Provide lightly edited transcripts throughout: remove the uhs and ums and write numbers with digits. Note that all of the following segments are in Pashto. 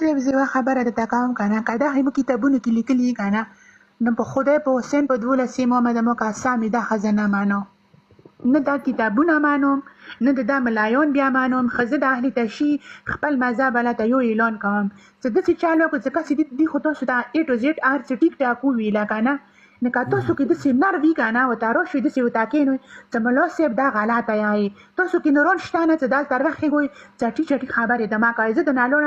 صاحب زه یوه خبره درته کوم که نه، که دا زموږ کتابونو کې لیکلي که نه، نو په خدای په حسین په 12 محمد مقاصا مې دا ښځه نه مانم، نه دا کتابونه مانم، نه د دا ملایان بیا مانم. ښځه د اهل تشیع خپل مذهب هلته یو اعلان کوم چې داسې چال وکړو چې کسې دي خو تاسو ته A to Z هر څه ټیک ټاک وویله که نه، نو که تاسو کې داسې نر وي که نه ورته راشئ داسې ورته کښېنئ چې ملا صاحب دا غلطه یایې، تاسو کې نوران شته نه چې دلته راښېږئ چټي چټي خبرې ته ما کوئ. زه د نالو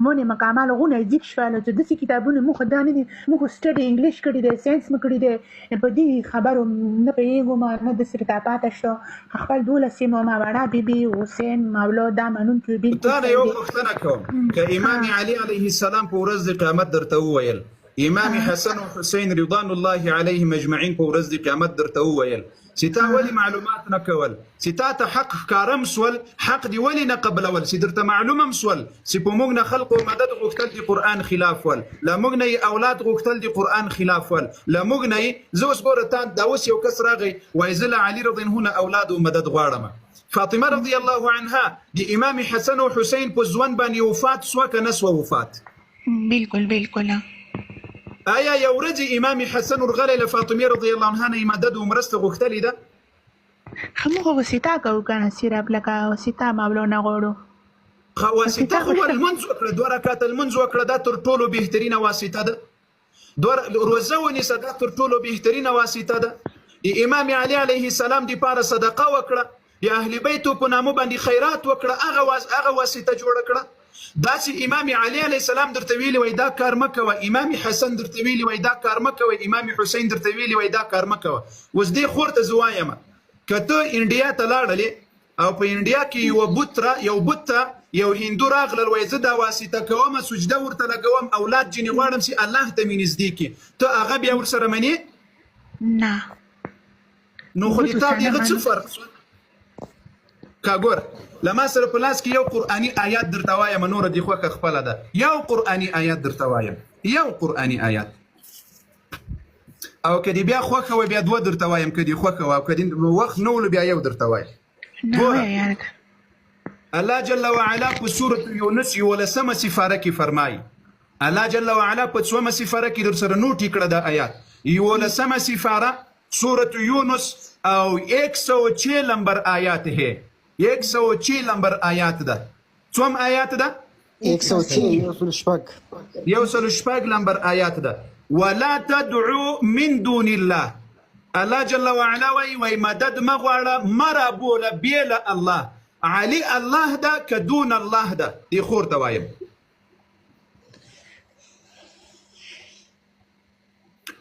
مونې مکمل غونه ځیږ شولو چې داسې کتابونه موږ خو دا نه دي، موږ خو سټډي انګلیش کړي دی، ساینس مو کړي دی، په دې خبرو نه پوهېږو ما نه داسې راته پاته شته. خپل 12 ما وړه بیبي حسین مولا دا منونکي بلکل تا نه یو پوښتنه کوم که امام علي علیه السلام په ورځ د قیامت درته وویل، امام حسن و حسین رضوان الله علیهم اجمعین په ورځ د قیامت درته وویل چې تا ولې معلومات نه کول، چې تا ته حق ښکاره سول، حق دې ولې نه قبلول، چې درته معلومه سول چې په موږ نه خلقو مدد غوښتل د قرآن خلاف ول، له موږ نه یې اولاد غوښتل د قرآن خلاف ول، له موږ نه یې زه اوس ګوره تا دا اوس یو کس راغی وایي زه له علي رضی الله عنه اولاد و مدد غواړم. فاطمه رضی الله عنها د امام حسن و حسین په ژوند باندې وفات سوه که نه سوه وفات؟ بلکل بلکل. آیا یو ورځ امام حسن ورغلی له فاطمې رضی الله عنها نه مدد و مرسته غوښتلې ده؟ خو موږ واسطه کوو که نه صرف لکه واسطه مولا نه غواړو. واسطه خو لمونځ وکړه، 2 رکعته لمونځ وکړه، دا تر ټولو بهترینه واسطه ده. روزه ونیسه، دا تر ټولو بهترینه واسطه ده. د امام علي علیه السلام دپاره صدقه وکړه، د اهل بیتو په نامه باندې خیرات وکړه، هغه واسطه جوړه کړه. داسې امام علي علیه السلام درته ویلي وای دا کار مه کوه، امام حسن درته ویلي وای دا کار مه کوه، امام حسین درته ویلي وای دا کار مه کوه. اوس دې خور ته زه وایم که ته انډیا ته لاړلې او په انډیا کې یو بت ته یو هندو راغلل وای زه دا واسطه کوم، سجده ورته لګوم، اولاد جنې غواړم چې الله ته مې نږدې کړي، ته هغه بیا ورسره منې؟ نه. نو خو د تا دغه څه فرق شو؟ که ګوره لما سره په لاس کې یو قرآني آیات درته وایم، نوره دې خوښه خپله ده، یو قرآني آیات درته وایم، یو قرآني آیات، او که دې بیا خوښه وه بیا 2 درته وایم، که دې خوښه وه، او که دې وخت نه ولو بیا یو درته وایم. الله جل وعلا په سورة یونس 11 سپاره کې فرمایي، الله جل وعلا په 2 سپاره کې در سره نوټ کړه دا آیات، 11 سپاره سورة یونس او 106 نمبر آیات ہے، 106 نمبر آیات ده. څوم آیات ده؟ 106 نمبر آیات ده. ولا تدعو من دون الله، الله جل وعلا وی مدد ما غواړه مه رابوله بیله الله، علي الله ده که دون الله ده. دې خور ته وایم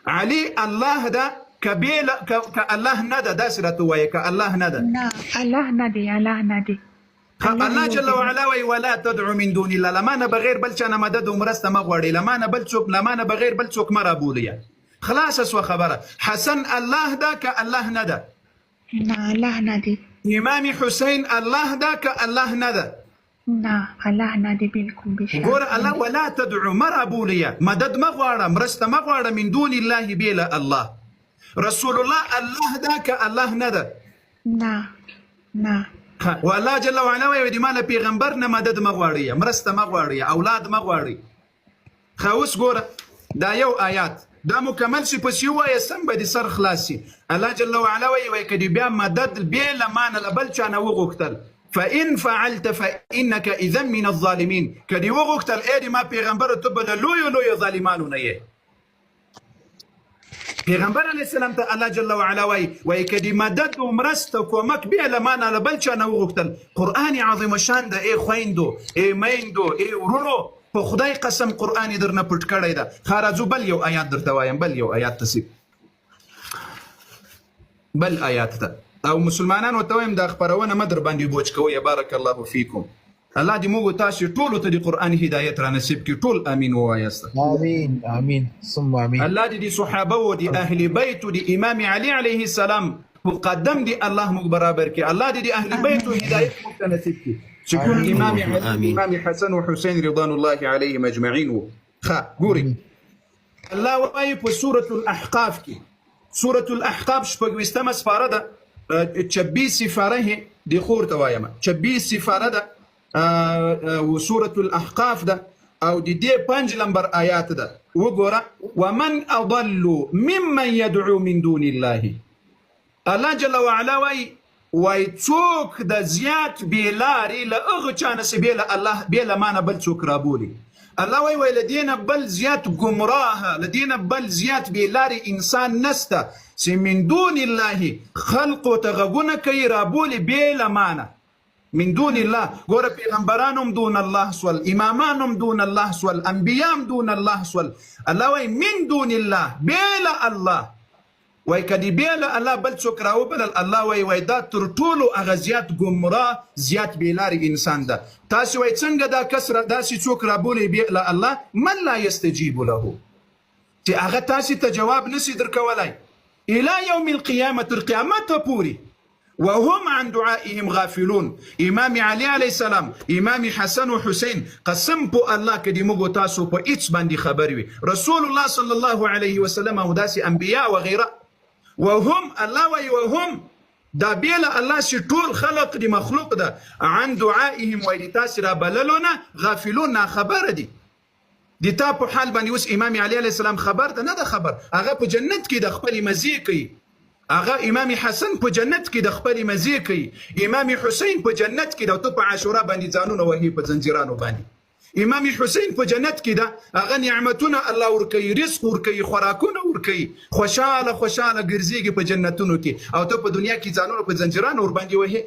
علي الله ده که الله نه ده، داسې راته ووایه که الله نه ده. نه الله نه دی، الله نه دی. الله جل وعلا وی ولا تدعو من دون الله، له نه بغیر بل چا نه مدد و مرسته مه غواړئ، له نه بغیر بل څوک مه رابولئ. خلاصه سوه خبره. حسن الله ده که الله نه ده؟ نه الله نه دی. امام حسین الله ده که الله نه ده؟ نه الله نه دی بلکل. ګوره الله ولا تدعو مه رابولئ، مدد مه غواړه، مرسته مه غواړه، من دون الله بیله الله. رسول الله الله ده که الله نه ده؟ نه نه. و الله جل وعلا وی د مال پیغمبر نه مدد مه غواړئ، مرسته مه غواړئ، اولاد مه غواړئ. ښه اوس ګوره دا یو آیات دا مکمل شي پس یو وایه سم به د سر خلاص شي. الله جل وعلا وی که د بیا مدد بې له ما نه له بل چا نه وغوښتل فإن فعلت فإنك إذا من الظالمین، که دې وغوښتل ای د ما پیغمبره ته به له لویو ظالمانو نه یې. پیغمبر علیه السلام ته الله جل وعلا وی که د مدد و مرسته کومک بیا له ما نه له بل چا نه وغوښتل، قرآن عظیم شان ده ای خویندو، ای میندو، ای ورونو، په خدای قسم قرآن یې درنه پټ کړی ده. ښه راځو بل یو آیات درته وایم، بل یو آیات ته بل آیات ته، او مسلمانانو ته وایم دا خپرونه مه در باندې بوج کوئ. بارک الله فیکم. الله دې موږ تاسو ټولو ته د قرآن هدایت را نصیب کړي، ټول امین ووایاست. امین امین ثم امین. الله دې د صحابه و د اهل بیت و د امام علي علیه السلام په قدم دې الله موږ برابر کړي. الله دې د اهل بیت و هدایت موږ ته نصیب کړي چې کوم امام علي، امام حسن و حسین رضوان الله علیهم اجمعین و. ښه ګورئ الله وایي په سورة الاحقاف کې، سورة الاحقاف 26 سپاره ده، 26 سپاره دې خور ته وایم، 26 سپاره ده و سورة الاحقاف ده، او د دې 5 نمبر آیات ده وګوره ومن اضل ممن يدعو من دون الله الله جل وعلا وای څوک د زیات بیلاري له هغه چا نه چې الله بېله مانه بل څوک رابولي الله وای لدينا بل زیات گمراه لدينا بل زیات بیلاري انسان نسته چې من دون الله خلق وتغغونه کوي رابولي بېله مانه من دون الله ګوره پیغمبرانم دون الله سول امامانم دون الله سول انبیام دون الله سول الله وای من دون الله بېله الله وای کدی بېله الله بل څوک راوبلل الله وای دا تر ټولو هغه زیات ګمراه زیات بیلاري انسان ده تاسو وای څنګه دا کسره داسې څوک رابولي بېله الله من لا يستجيب له چې هغه تاسو ته جواب نشي درکولای الى يوم القيامه تر قیامت پورې وهم عن دعائهم غافلون امام علي عليه السلام امام حسن وحسين قسم په الله کې د موږ تاسو په هیڅ باندې خبر وي رسول الله صلى الله عليه وسلم او داسې انبیاء وغيره وهم الله وي وهم دا بېله الله چې ټول خلق دي مخلوق ده عن دعائهم وای تاسو را بللونه غافلون نه خبر دي د تا په حال باندې اوس امام علي عليه السلام خبر ده نه ده خبر هغه په جنت کې د خپل مزي کوي هغه امام حسن په جنت کې د خپل مزي کوي امام حسین په جنت کې د تو په عاشورا باندې ځانونه وهي په زنجیرانو باندې امام حسین په جنت کې ده هغه نعمتونه الله ورکوي رزق ورکوي خوراکونه ورکوي خوشاله ګرځيږي په جنتونو کې او ته په دنیا کې ځانونه په زنجیرانو ور باندې وهي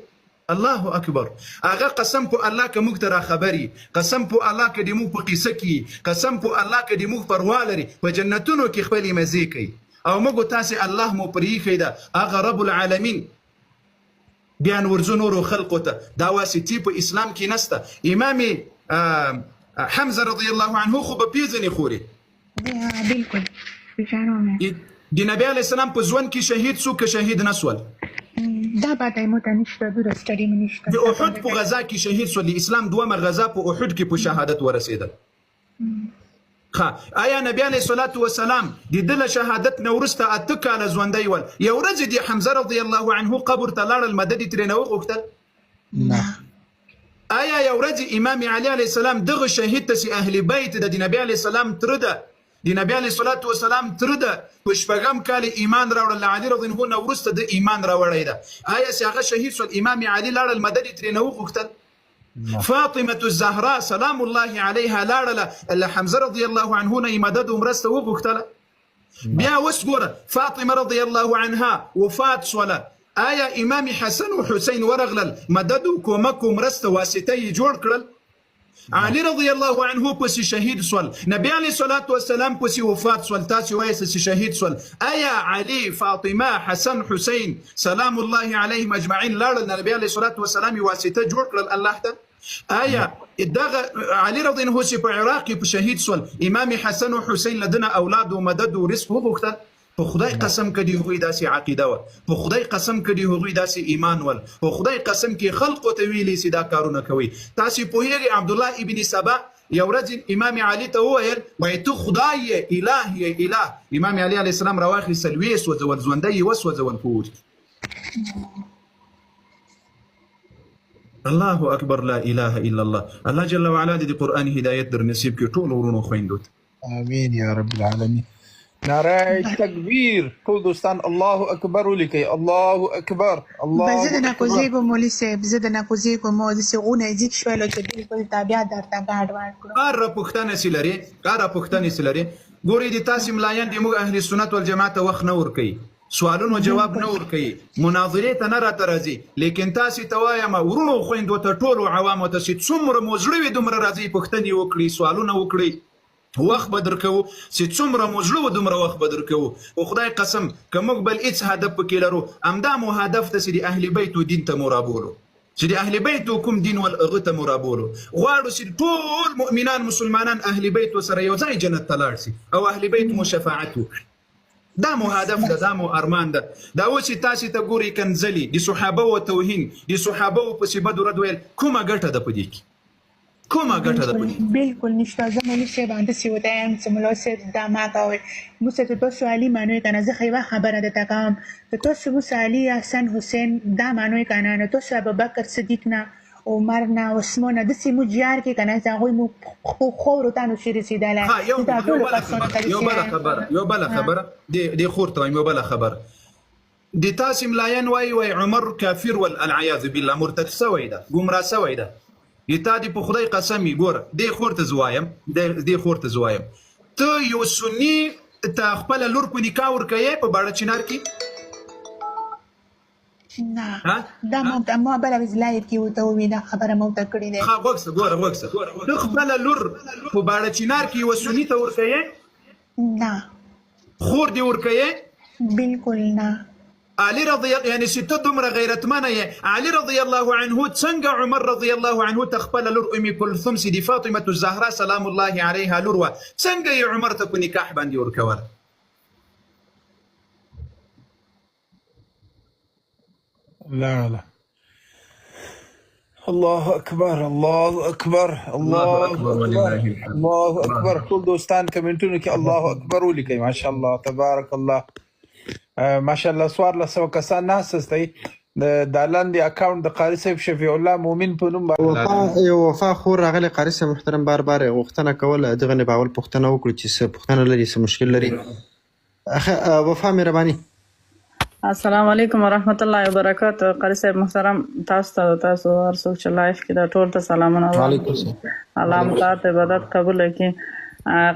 الله اکبر هغه قسم په الله که موږ ته را خبري قسم په الله که د موږ په قصه کې قسم په الله که د موږ پروا لري په جنتونو کې خپل مزي کوي او موږ تاسو الله مو پرېښی ده هغه رب العالمین بیان ورزو نورو خلقو ته دا واسطې په اسلام کې نسته امام حمزه رضی الله عنه خو به پیژنې خوري بالکل د نبی علیه السلام په ژوند کې شهید سو که شهید نسول دا باندې مو ته نشته درستري نشته د احد په غزا کې شهید سو د اسلام دومره غزا په احد کې په شهادت ورسېدل آیا نبی علیه الصلاة والسلام د دله شهادت نه وروسته 8 کاله ژوندی ول یو ورځ د حمزه رضی الله عنه قبر ته لاړل مدد یې ترې نه وغوښتل آیا یو ورځ امام علي علیه السلام دغه شهید ته چې اهل بیت د نبی علیه السلام تره ده د نبی علیه الصلاة والسلام تره ده په شپږم کال ایمان راوړل علي رضی الله عنه وروسته د ایمان راوړی ده آیا چې هغه شهید شول امام علي لاړل مدد یې ترې نه وغوښتل فاطمة الزهراء سلام الله عليها لاړله حمزه رضی الله عنه نه مدد ومرسته وغوښتله بیا اوس ګوره فاطمه رضی الله عنها وفات شوله آیا امام حسن و حسین ورغلل مدد و کومک و مرسته واسطه یې جوړ کړل علي رضی الله عنه پسې شهید سول نبی علیه الصلاة والسلام پسې وفات سول تاسو وایئ چې شهید سول آیا علي فاطمه حسن حسین سلام الله علیهم اجمعین لاړل نبی علیه الصلاة والسلام واسطه جوړ کړل الله ته آیا دغه علي رضی الله عنه په عراق کې په شهید سول امام حسن و حسین لدنه اولاد و مدد و رزق وغوښتل په خدای قسم کړي هغوی داسې عقیده وه په خدای قسم کړي هغوی داسې ایمان ول په خدای قسم کې خلقو ته ویلي چې دا کارونه کوي تاسې پوهیږئ عبدالله ابن سبا یو ورځ امام علي ته وویل وایي ته خدای یې اله یې اله امام علي علیه السلام راواخیستل ویې سوځول ژوندی یې وسوځول په اور الله اکبر لا اله الا الله الله جل وعلا د قرآن هدایت در نصیب کړي ټول ورونو خویندو آمین یا رب العالمین نعره تکبیر ټول دوستان الله اکبر ولیکئ الله اکبر الله زه د ناکوزیږم مولوي صاحب زه د ناکوزیږم مو داسې غونه ځیږ شولو چې بالکل تابع درته ګاډ واډ کړو هر پوښتنه چې لري هر پوښتنې چې لري ګورئ د تاسې ملایان د موږ اهل سنت والجماعت ته وخت نه ورکوي سوالونو جواب نه ورکوي مناظرې ته نه راته راځي لیکن تاسې ته وایم ورونو خویندو ته ټولو عوامو ته چې څومره مو زړه وي دومره راځئ پوښتنې وکړئ سوالونه وکړئ وخت به درکوو چې څومره مو زړه و دومره وخت به درکوو خو خدای قسم که موږ بل هېڅ هدف پکې لرو همدا مو هدف ته چې د اهل بیتو دین ته مو رابولو چې د اهل بیتو کوم دین ول هغه ته مو رابولو غواړو چې ټول مؤمنان مسلمانان اهل بیتو سره یو ځای جنت ته لاړ شي او اهل بیت مو شفاعت وکړي دا مو هدف ده دا مو ارمان ده دا اوس چې تاسې ته ګورئ کنځلي د صحابه و توهین د صحابه و پسې بد ورد ویل کومه ګټه ده په دې کې کومه ګټه ده په دې بالکل نشته زه مولوي صاحب همداسې وتایم چې ملا صاحب دا ما کوئ موږ ته تاسو علي مانوئ که نه زه خو یوه خبره درته کوم که تاسو موږ علي حسن حسین دا مانوئ که نه نو تاسو ابوبکر صدیق نه عمر نه عثمان نه داسې مو جار کې که نه چې هغوی مو خورو ته نشي رسېدلی ها یو بله خبره دې خور ته وایم یو بله خبره د تاسې ملایان وایي عمر کافر والعیاذ بالله مرتد سوی ده ګمراه سوی ده تا دې په خدای قسم وي ګوره دې خور ته زه وایم ته یو سني ته خپله لور په نکاح ورکوې په باړه چنار کې نه دا ما بله ورځ لایف کې ورته وویل دا خبره ما ورته کړې دی غوږ شه ته خپله لور په باړه چنار کې یوه سني ته ورکوې نه خور دې ورکوې بالکل نه علي يعني ست دومره غیرتمنه یې علي رضی الله عنه څنګه عمر رضی الله عنه ته خپله لور ام کلثوم چې د فاطمه الزهرا سلام الله علیها لور وه څنګه یې عمر ته په نکاح باندې ورکوله لا الله اکبر الله اکبر الله اکبر ټول دوستان کمنټونو کې الله اکبر ولیکئ ماشاءالله تبارک الله ماشاءالله 1400 کسان ناستئ د لاندې اکاونټ د قاري صاحب شفیع الله مومن په نوم وفا خور راغلی قاري صاحب محترم بار غوښتنه کوله دغه نه باول پوښتنه وکړو چې څه پوښتنه لري څه مشکل لري وفا مهرباني السلام علیکم ورحمت الله وبرکاته قاری صاحب محترم تاسو هر څوک چې لایف کې دا ټول ته سلامونه وعلیکم السلام الله مو تاسو عبادت قبول کړي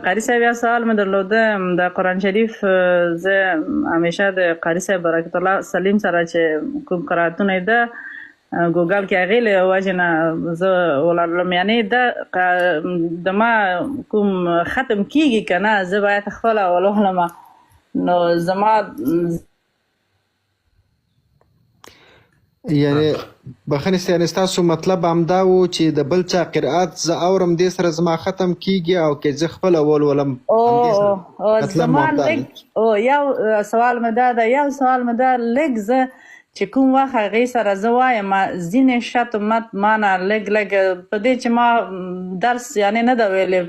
قاری صاحب یو سوال مې درلوده د قرآن شریف زه همیشه د قاری صاحب برکت الله سلیم سره چې کوم قرائتونه ده ګوګل کې هغې له وجې نه زه ولاړلم یعنې د ما کوم ختم کېږي که نه زه باید خپله ولولم نو زما یعنی بخښنې یعنی ستاسو مطلب همدا و چې د بل چا قرائت زه اورم دې سره زما ختم کیږي او که زه خپله ولولم زما لږ یو سوال مې دا ده لږ زه چې کوم وخت هغې سره زه وایم ځینې شت مت ما نه لږ په دې چې ما درس یعنې نه ده ویلې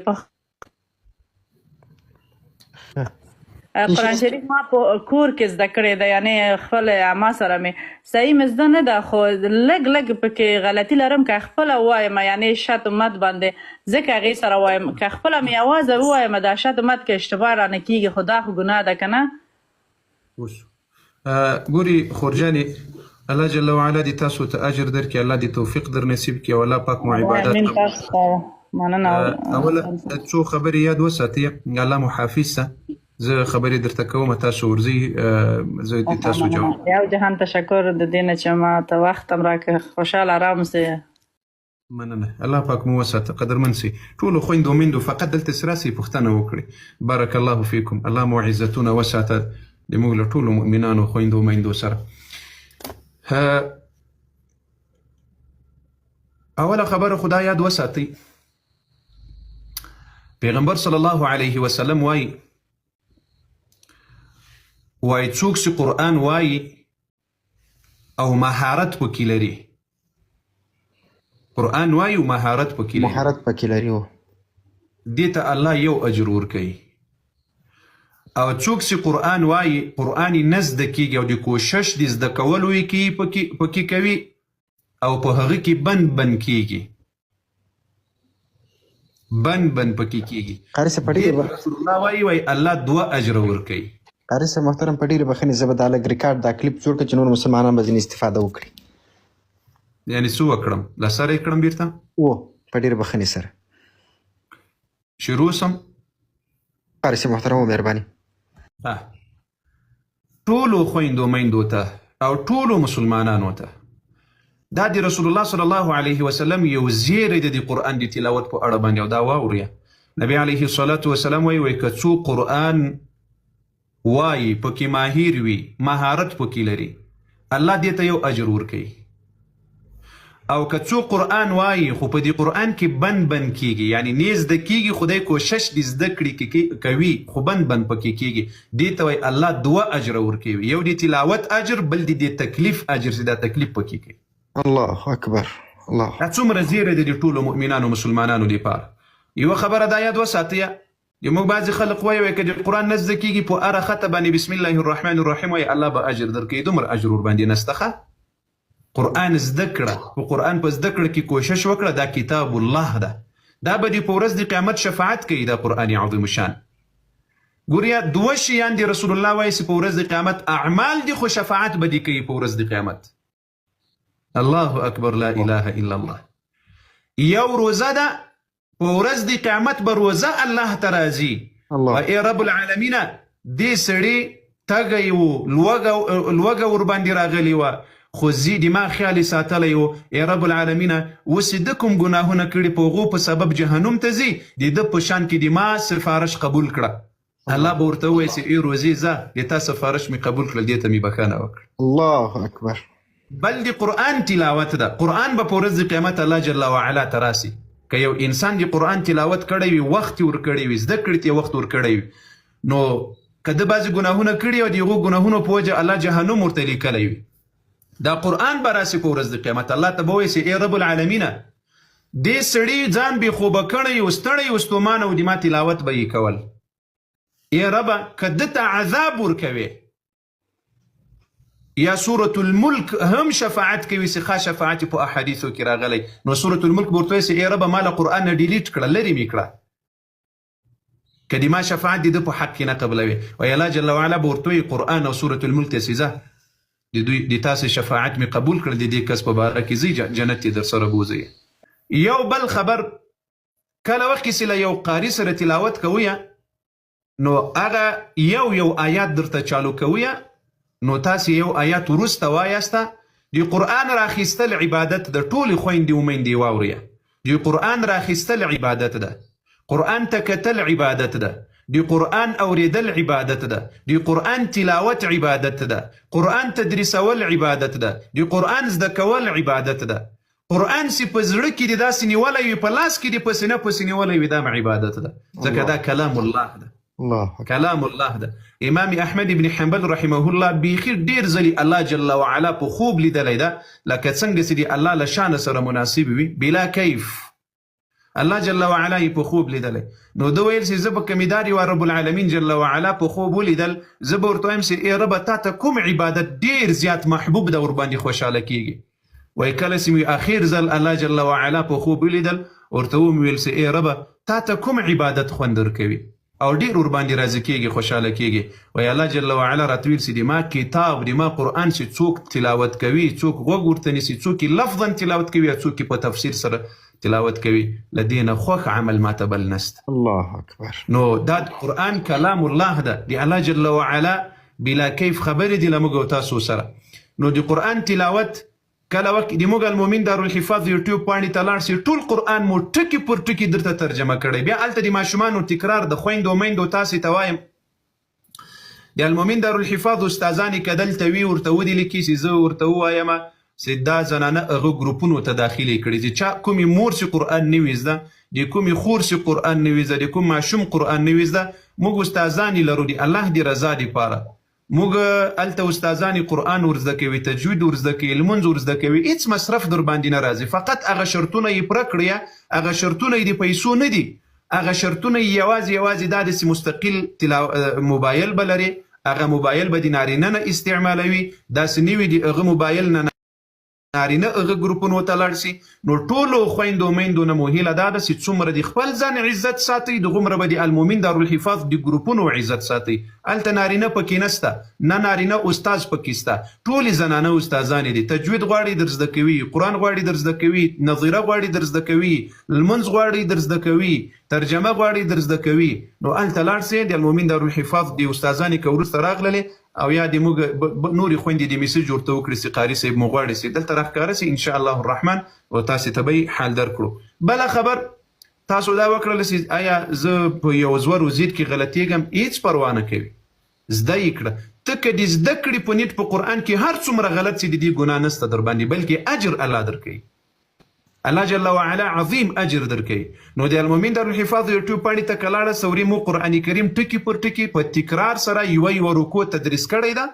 قرآن شریف ما په کور کې زده کړې ده یعنې خپل عما سره مې صحیح مې زده نه ده خو لږ پکې غلطي لرم که خپله ووایم یعنې شت مت باندې ځکه هغې سره وایم که خپله مې یوازې ووایم دا شت مت کې اشتباه رانه کېږي خو دا خو ګناه ده که نه ګوري خورجانې الله جل وعلا دې تاسو ته اجر درکړي الله دې توفیق در نصیب کړي او الله پاک مو عبادت اوله څو خبرې یاد وساتئ الله مو حافظ شه زه خبرې درته کوم تاسو ورځئ زه دې تاسو جواب یو جهان تشکر د دې نه چې ما ته وخت هم راکړې خوشحاله ارام اوسئ مننه الله پاک مو وساته قدرمن سي ټولو خویندو میندو فقط دلته سراسي پوښتنه وکړي بارک الله فیکم الله مو عزتونه وساته زموږ له ټولو مؤمنانو خویندو میندو سره اوله خبره خدا یاد وساتئ پیغمبر صلی الله علیه وسلم وایي څوک چې قرآن وایي او مهارت پکې لري قرآن وایي او مهارت پکې لري دې ته الله یو اجر ورکوي او څوک چې قرآن وایي قرآن یې نه زده کېږي او د کوشش د زده کولو یې پکې کوي او په هغه کې بند کېږي بند پکې کېږي رسول الله وایي الله 2 اجر ورکوي قاری صاحب محترم په ډېرې بخښنې زه به دا لږ ریکارډ دا کلیپ جوړ کړم چې نور مسلمانان به ځینې استفاده وکړي یعنې څه وکړم له سره یې کړم بیرته په ډېرې بخښنې سره شروع سم قاری صاحب محترم مهرباني ټولو خویندو میندو ته او ټولو مسلمانانو ته دا د رسول الله صلی الله علیه وسلم یو زیری د قرآن د تلاوت په اړه باندې او دا واورئ نبی علیه الصلاة والسلام وایي که څوک قرآن وایي پکې ماهر وي مهارت پکې لري الله دې ته یو اجر ورکوي او که څوک قرآن وایي خو په دې قرآن کې بند کېږي یعنی نه زده کېږي خدای کوشش د زده کړې کوي خو بند پکې کېږي دې ته وایي الله 2 اجر ورکوي یو د تلاوت اجر بل د تکلیف اجر چې دا تکلیف پکې کوي الله اکبر الله دا څومره زیری دی د ټولو مؤمنانو مسلمانانو لپاره یوه خبره دا یاد وساتئ موږ بعضې خلق وایي که د قرآن نه زده کېږي په هره خطه باندې بسم الله الرحمن الرحیم وایي الله به اجر درکوي دومره اجر ورباندې نشته قرآن زده کړه، په قرآن په زده کړه کې کوشش وکړه، دا کتاب الله ده، دا به دې په ورځ د قیامت شفاعت کوي، دا قرآن عظیم شان. ګوریا دوه شیان دی رسول الله وایي چې په ورځ د قیامت اعمال دي، خو شفاعت به دې کوي په ورځ د قیامت. الله اکبر، لا اله الا الله. یو روزه ده، په ورځ د قیامت به روزه الله ته راځي، ای رب العالمین دې سړي تږی و، لوږه ورباندې راغلې وه، خو دماغ خیال یې ساتلی و، ای رب العالمین اوس یې ده کوم ګناهونه کړي په هغو په سبب جهنم ته ځي، د ده په شان کې د ما سفارش قبول کړه. الله به ورته ووایي چې ای روزې ځه، د تا سفارش مې قبول کړل، دې ته مې بښنه وکړه. الله اکبر. بل د قرآن تلاوت ده، قرآن به په ورځ د قیامت الله جل وعلا ته راسي. که یو انسان د قرآن تلاوت کړی وي، وخت یې ورکړی وي، زده کړې ته یې وخت ورکړی وي، نو که ده بعضې ګناهونه کړي او د هغو ګناهونو په وجه الله جهنم ورته لیکلی وي، دا قرآن به راسي په ورځ د قیامت، الله ته به وایي چې ای رب العالمینه دې سړي ځان بې خوبه کړی و، ستړی و، ستومانه و، د ما تلاوت به یې کول. ای ربه که ده ته عذاب ورکوې، یا سورة الملک هم شفاعت کوي، چې ښه شفاعت په احادیثو کې راغلی، نو سورة الملک به ورته وایي چې ای ربه ما له قرآن نه ډیلیټ کړه، لرې مې کړه، که د ما شفاعت د ده په حق کې نه قبلوي. وایي الله جل وعلا به ورته وایي قرآن او سورة الملک ته چې ځه د تاسې شفاعت مې قبول کړ، د دې کس په باره کې ځي جنت یې در سره بوځي. یو بل خبر، کله وخت کې چې له یو قاري سره تلاوت کوئ، نو هغه یو آیات درته چالو کوئ، نو تاسې یو آیات وروسته وایاسته. د قرآن راخیستل عبادت د ټولې خویندې و میندې واورئ، د قرآن راخیستل عبادت ده، قرآن ته کتل عبادت ده، د قرآن اوریدل عبادت ده، د قرآن تلاوت عبادت ده، قرآن تدریسول عبادت ده، د قرآن زده کول عبادت ده. قرآن چې په زړه کې دې داسې نیولی وي، په لاس کې دې په سینه پسې نیولی وي، دا عبادت ده، ځکه دا کلام الله ده، کلام الله ده. امام احمد ابن حنبل رحمه الله بیخي ډېر ځلې الله جل وعلا په خوب لیدلی ده، لکه څنګه چې د الله له شانه سره مناسب وي، بلا کیف الله جل وعلا یې په خوب لیدلی. نو ده ویل چې زه به کمیدار یو رب العالمین جل وعلا په خوب ولیدل، زه به ورته وایم چې ای ربه تا ته کوم عبادت ډېر زیات محبوب ده، ورباندې خوشحاله کیږي. وایي کله چې مې اخر ځل الله جل وعلا په خوب ولیدل، ورته ومې ویل چې ای ربه تا ته کوم عبادت خوند ورکوي او ډېر ورباندې راضي کیږي، خوشحاله کیږي. وایي الله جل وعلا راته ویل چې د ما کتاب، د ما قرآن چې څوک تلاوت کوي، څوک غوږ ورته نیسي، څوک یې لفظا تلاوت کوي یا څوک یې په تفسیر سره تلاوت کوي، له دې نه خوښ عمل ماته بل نسته. الله اکبر. نو دا قرآن کلام الله ده، د الله جل وعلا بلا کیف خبرې دي له موږ او تاسو سره. نو د قرآن تلاوت کله وخت د موږ المؤمن دارالحفاظ یوټیوب پاڼې ته لاړ شئ، ټول قرآن مو ټکي پر ټکي درته ترجمه کړی. بیا هلته د ماشومانو تکرار د خویندو میندو تاسې ته وایم، د المؤمن دارالحفاظ استادان که دلته وي ورته ودې لیکي چې زه ورته ووایم چې دا زنانه هغه ګروپونو ته داخلې کړي چې چا کومې مور چې قرآن نه وي زده، د کومې خور چې قرآن نه وي زده، د کوم ماشوم قرآن نه وي زده، موږ استادان یې لرو د الله د رضا دپاره. موږ هلته استادان قرآن ورزده کوي، تجوید ورزده کوي، لمونځ ورزده کوي، هېڅ مصرف در باندې نه راځي، فقط هغه شرطونه یې پوره کړی، هغه شرطونه یې د پیسو نه دي، هغه شرطونه یې یوازې دا داسې مستقل موبایل به لري، هغه موبایل به د نارینه نه استعمالوي، داسې نه وي د هغه موبایل نه نارینه هغه ګروپونو ته لاړ شي. نو ټولو خویندو میندو نه مو هیله دا ده چې څومره د خپل ځان عزت ساتئ، دغومره به د المؤمن دارالحفاظ د ګروپونو عزت ساتئ. هلته نارینه پکې نسته، نه نارینه استاذ پکې سته، ټولې زنانه استاذانې دي. تجوید غواړي در زده کوي، قرآن غواړي در زده کوي، نظیره غواړي در زده کوي، لمونځ غواړي در زده کوي، ترجمه غواړي در زده کوي. نو هلته لاړ شئ، د المؤمن دارالحفاظ د استاذانې که وروسته راغللې او یا د موږ نورې خویندې د میسج ورته وکړي چې قاري صاحب مو غواړي چې دلته راښکاره شي انشاءالله الرحمن او تاسې ته به حال درکړو. بله خبر تاسو دا وکړله چې آیا زه په یو زور وزید کې غلطیږم، هېڅ پروا نه کوي، زده یې کړه. ته که د زده کړې په نیت په قرآن کې هر څومره غلط چې د دې ګناه نسته در باندې، بلکې اجر الله درکوي، الله جل وعلا عظیم اجر درکوي. نو د المؤمن دارالحفاظ یوټیوب پاڼې ته که لاړه سوري مو قرآن کریم ټکي پر ټکي په تکرار سره یوه رکوع تدریس کړی ده،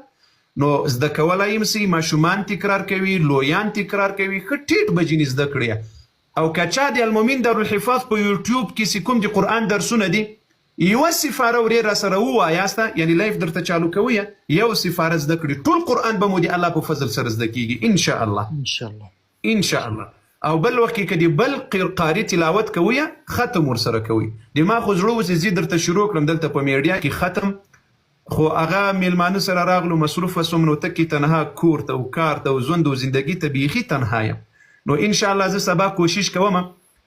نو زده کولی یم سي، ماشومان تکرار کوي، لویان تکرار کوي، ښه ټیټ بجې زده کړی. او که چا د المؤمن دارالحفاظ په یوټیوب کې چې کوم د قرآن درسونه دي یوه سفاره ورې را سره ووایاسته یعنی لایف درته چالو کوي یو سفاره زده کړي ټول قرآن به مو د الله په فضل سره زده کېږي انشاءالله انشاءالله انشاءالله. او بل وخت کې که د بل قاري تلاوت کوي ختم ورسره کوي. د ما خو زړه اوس زه درته شروع کړم دلته په میډیا کې ختم خو هغه میلمانه سره راغلو مصروفه سوم نو ته کې تنها کور ته او کار ته او ژوند او زندګي ته بیخي تنها یم. نو انشاءالله زه سبا کوشش کوم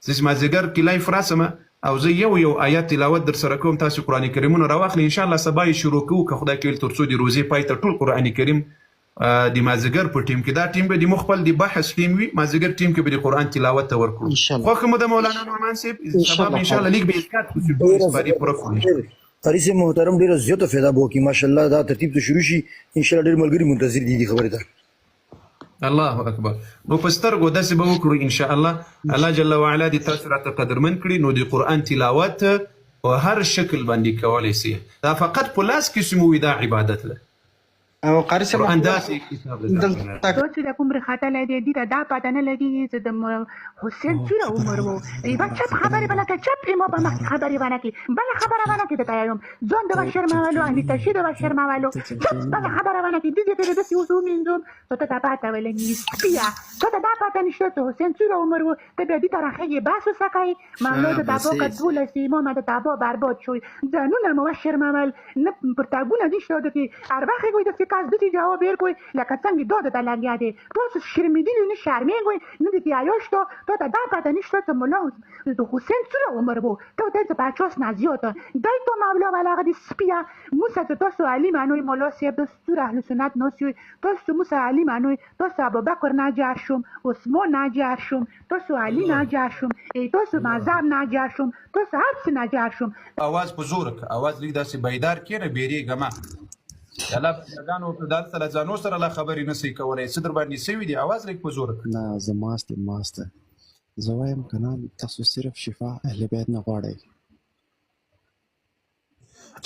چې مازدیګر کې لایف راسم او زه یو آیات تلاوت در سره کوم تاسو قرآن کریمونه راواخلئ انشاءالله سبا یې شروع کوو که خدای کوي تر څو د روزې پای ته ټول قرآن کریم د مازدیګر په ټیم کې دا ټیم به د مو خپل د بحث ټیم وي مازدیګر ټیم کې به د قرآن تلاوت ته ورکړو. خوښه مو د مولانا نعمان صاحب سبا به انشاءالله لیک به اسکات کوو سپاري پوره کړو. قاری صاحب محترم ډیره زیاته فایده به وکړي ماشاءالله دا ترتیب ته شروع شي انشاءالله ډېر ملګري منتظر دي خبرې ته. الله اکبر. نو په سترګو داسې به وکړو انشاءالله الله جل وعلا دې تاسو راته قدرمن کړي نو د قرآن تلاوت په هر شکل باندې کولی سي دا فقط په لاس کې سموي دا عبادت ده او قاری صاحب قرآن داسې کتاب ده. تو چې د کوم رخاته لګي دي دا پاته نه لګي چې د حسین څوره عمر وو ایبا چپ خبرې بلا کې چپ ایمو به مخ خبرې ونه کې بل خبره ونه کې ته یم ځون د بشر مالو ان تشهید بشر مالو چپ بل خبره ونه کې دې ته د سیوسو منځم ته ته پاته ولګي سپیا ته دا پاته نشته ته حسین څوره عمر وو ته به دې ترخه باسو سکای مالو د تابو کټول سیمو ما د تابو برباد شوی ځانونه مبشر مال نه پرتاګونه دي شو د اربخه کوي د کاز دې جواب ورکوي لکه څنګه دوه د لګیا دي تاسو شرمېدلی نه شرمېږئ نه دې عیاشتو ته دا پاته نشته ته مولا د حسین څوره عمر وو ته ته پاچوس نازیوت دای تو مولا بلاغه دي سپیا موسی تاسو علی مانوي مولا سیب د سوره اهل سنت نوسی تاسو موسی علی مانوي تاسو ابوبکر ناجر شوم عثمان ناجر شوم تاسو علی ناجر شوم تاسو مذهب ناجر شوم تاسو هر څه ناجر شوم. اواز په زور ک اواز لیک داسې بیدار کړه بیریږه یلا څنګه په دال سره ځانو سره لا خبرې نسې کولای صدر باندې سوي دي اواز لیک په زور نه زماسته زوایم کنه تاسو صرف شفا اهل بیت نه غواړئ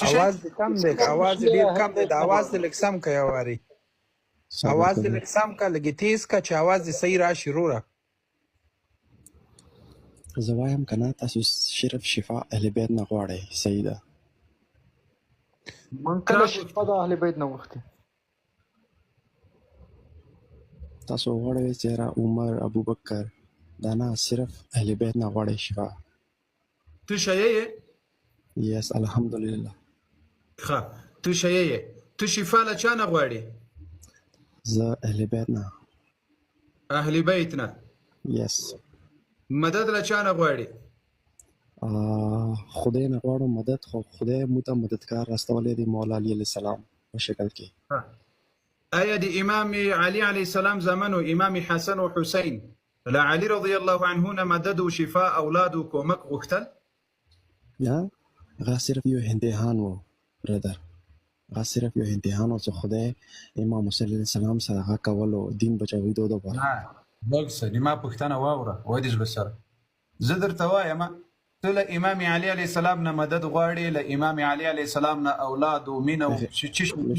اواز کم دی اواز ډیر کم دی اواز لږ سم کوي واري اواز لږ سم کا لګي تیز کا چې اواز صحیح راشي وروره زوایم کنه تاسو صرف شفا اهل بیت نه غواړئ صحیح ده من کله شفا د اهل بیت نه وختي تاسو غواړئ چې را عمر ابوبکر دا نه صرف اهل بیت نه غواړئ شفا تو شایې یس الحمدلله ښه تو شایې تو شفا له چا نه غواړې زه اهل بیت نه اهل بیت نه یس مدد له چا نه غواړې خدای نه غواړم مدد خو خدای مو ته مددگار راستولی دی مولا علی علیه السلام په شکل کې آیا د امام علی علیه السلام زمن او امام حسن او حسین له علی رضی الله عنه نه مدد او شفا اولاد او کومک غوښتل یا هغه صرف یو امتحان و برادر هغه صرف یو امتحان و چې خدای امام صلی الله علیه وسلم سره هغه کول او دین بچوي دوه نه بګس د ما پښتنه واوره وای دې سره زه درته وایم ته له امام علی علیه السلام نه مدد غواړې له امام علی علیه السلام نه اولاد او مینه او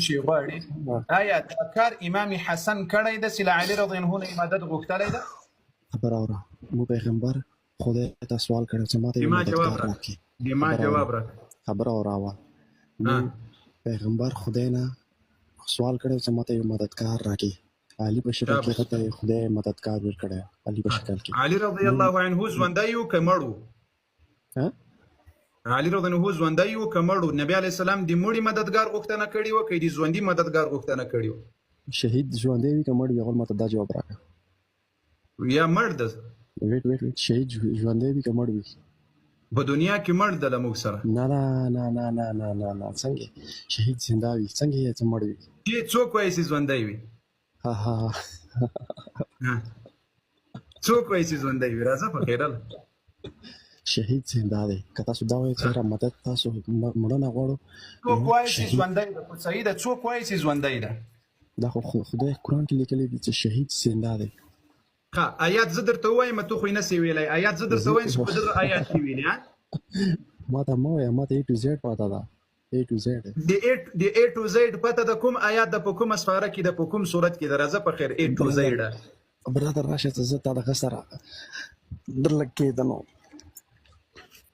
شي غواړې آیا دا کار امام حسن کړی ده چې له علي رضی الله عنه مدد غوښتلی ده خبر اوره مو پیغمبر خدای ته سوال کړی چې ماته یو مددگار راکړي د ما جواب راکړه خبر اوره پیغمبر خدای نه سوال کړی چې ماته یو مددگار راکړي علي په شکل کې ته خدای مددگار ورکړی علي په شکل کې علي رضی الله عنه ژوندی و که مړ و علي رضی الله عنه ژوندی و که مړ و نبي علیه السلام د مړي مددګار غوښتنه کړې وه که د ژوندي مددګار غوښتنه کړې وه شهید ژوندی وي که مړ وي اول ماته دا جواب راکړه یا مړ ده ویټ شهید ژوندی وي که مړ وي په دنیا کې مړ ده له موږ سره نه څنګه شهید زنده وي څنګه یې چې مړ وي چې څوک وایي چې ژوندی وي څوک وایي چې ژوندی وي راځه په خیراله شهید زنده دی که تاسو دا وایئ چې مدد تاسو مړه نه غواړو څوک وایي چې ژوندی ده خو صحیح ده څوک وایي چې ژوندی ده دا خو خدای قرآن کې لیکلی دي چې شهید زنده دی ښه آیات زه درته ووایم ته خو یې نسې ویلی آیات زه درته وایم چې په دغه آیات کې ویلي ما ته مه وایه ما ته A to Z پته ده A to Z د A to Z پته د کوم آیات د په کومه سپاره کې د په کوم صورت کې د راځه په خیر A to Z برادر راشه چې زه تا دغه سره درلږ کېدنو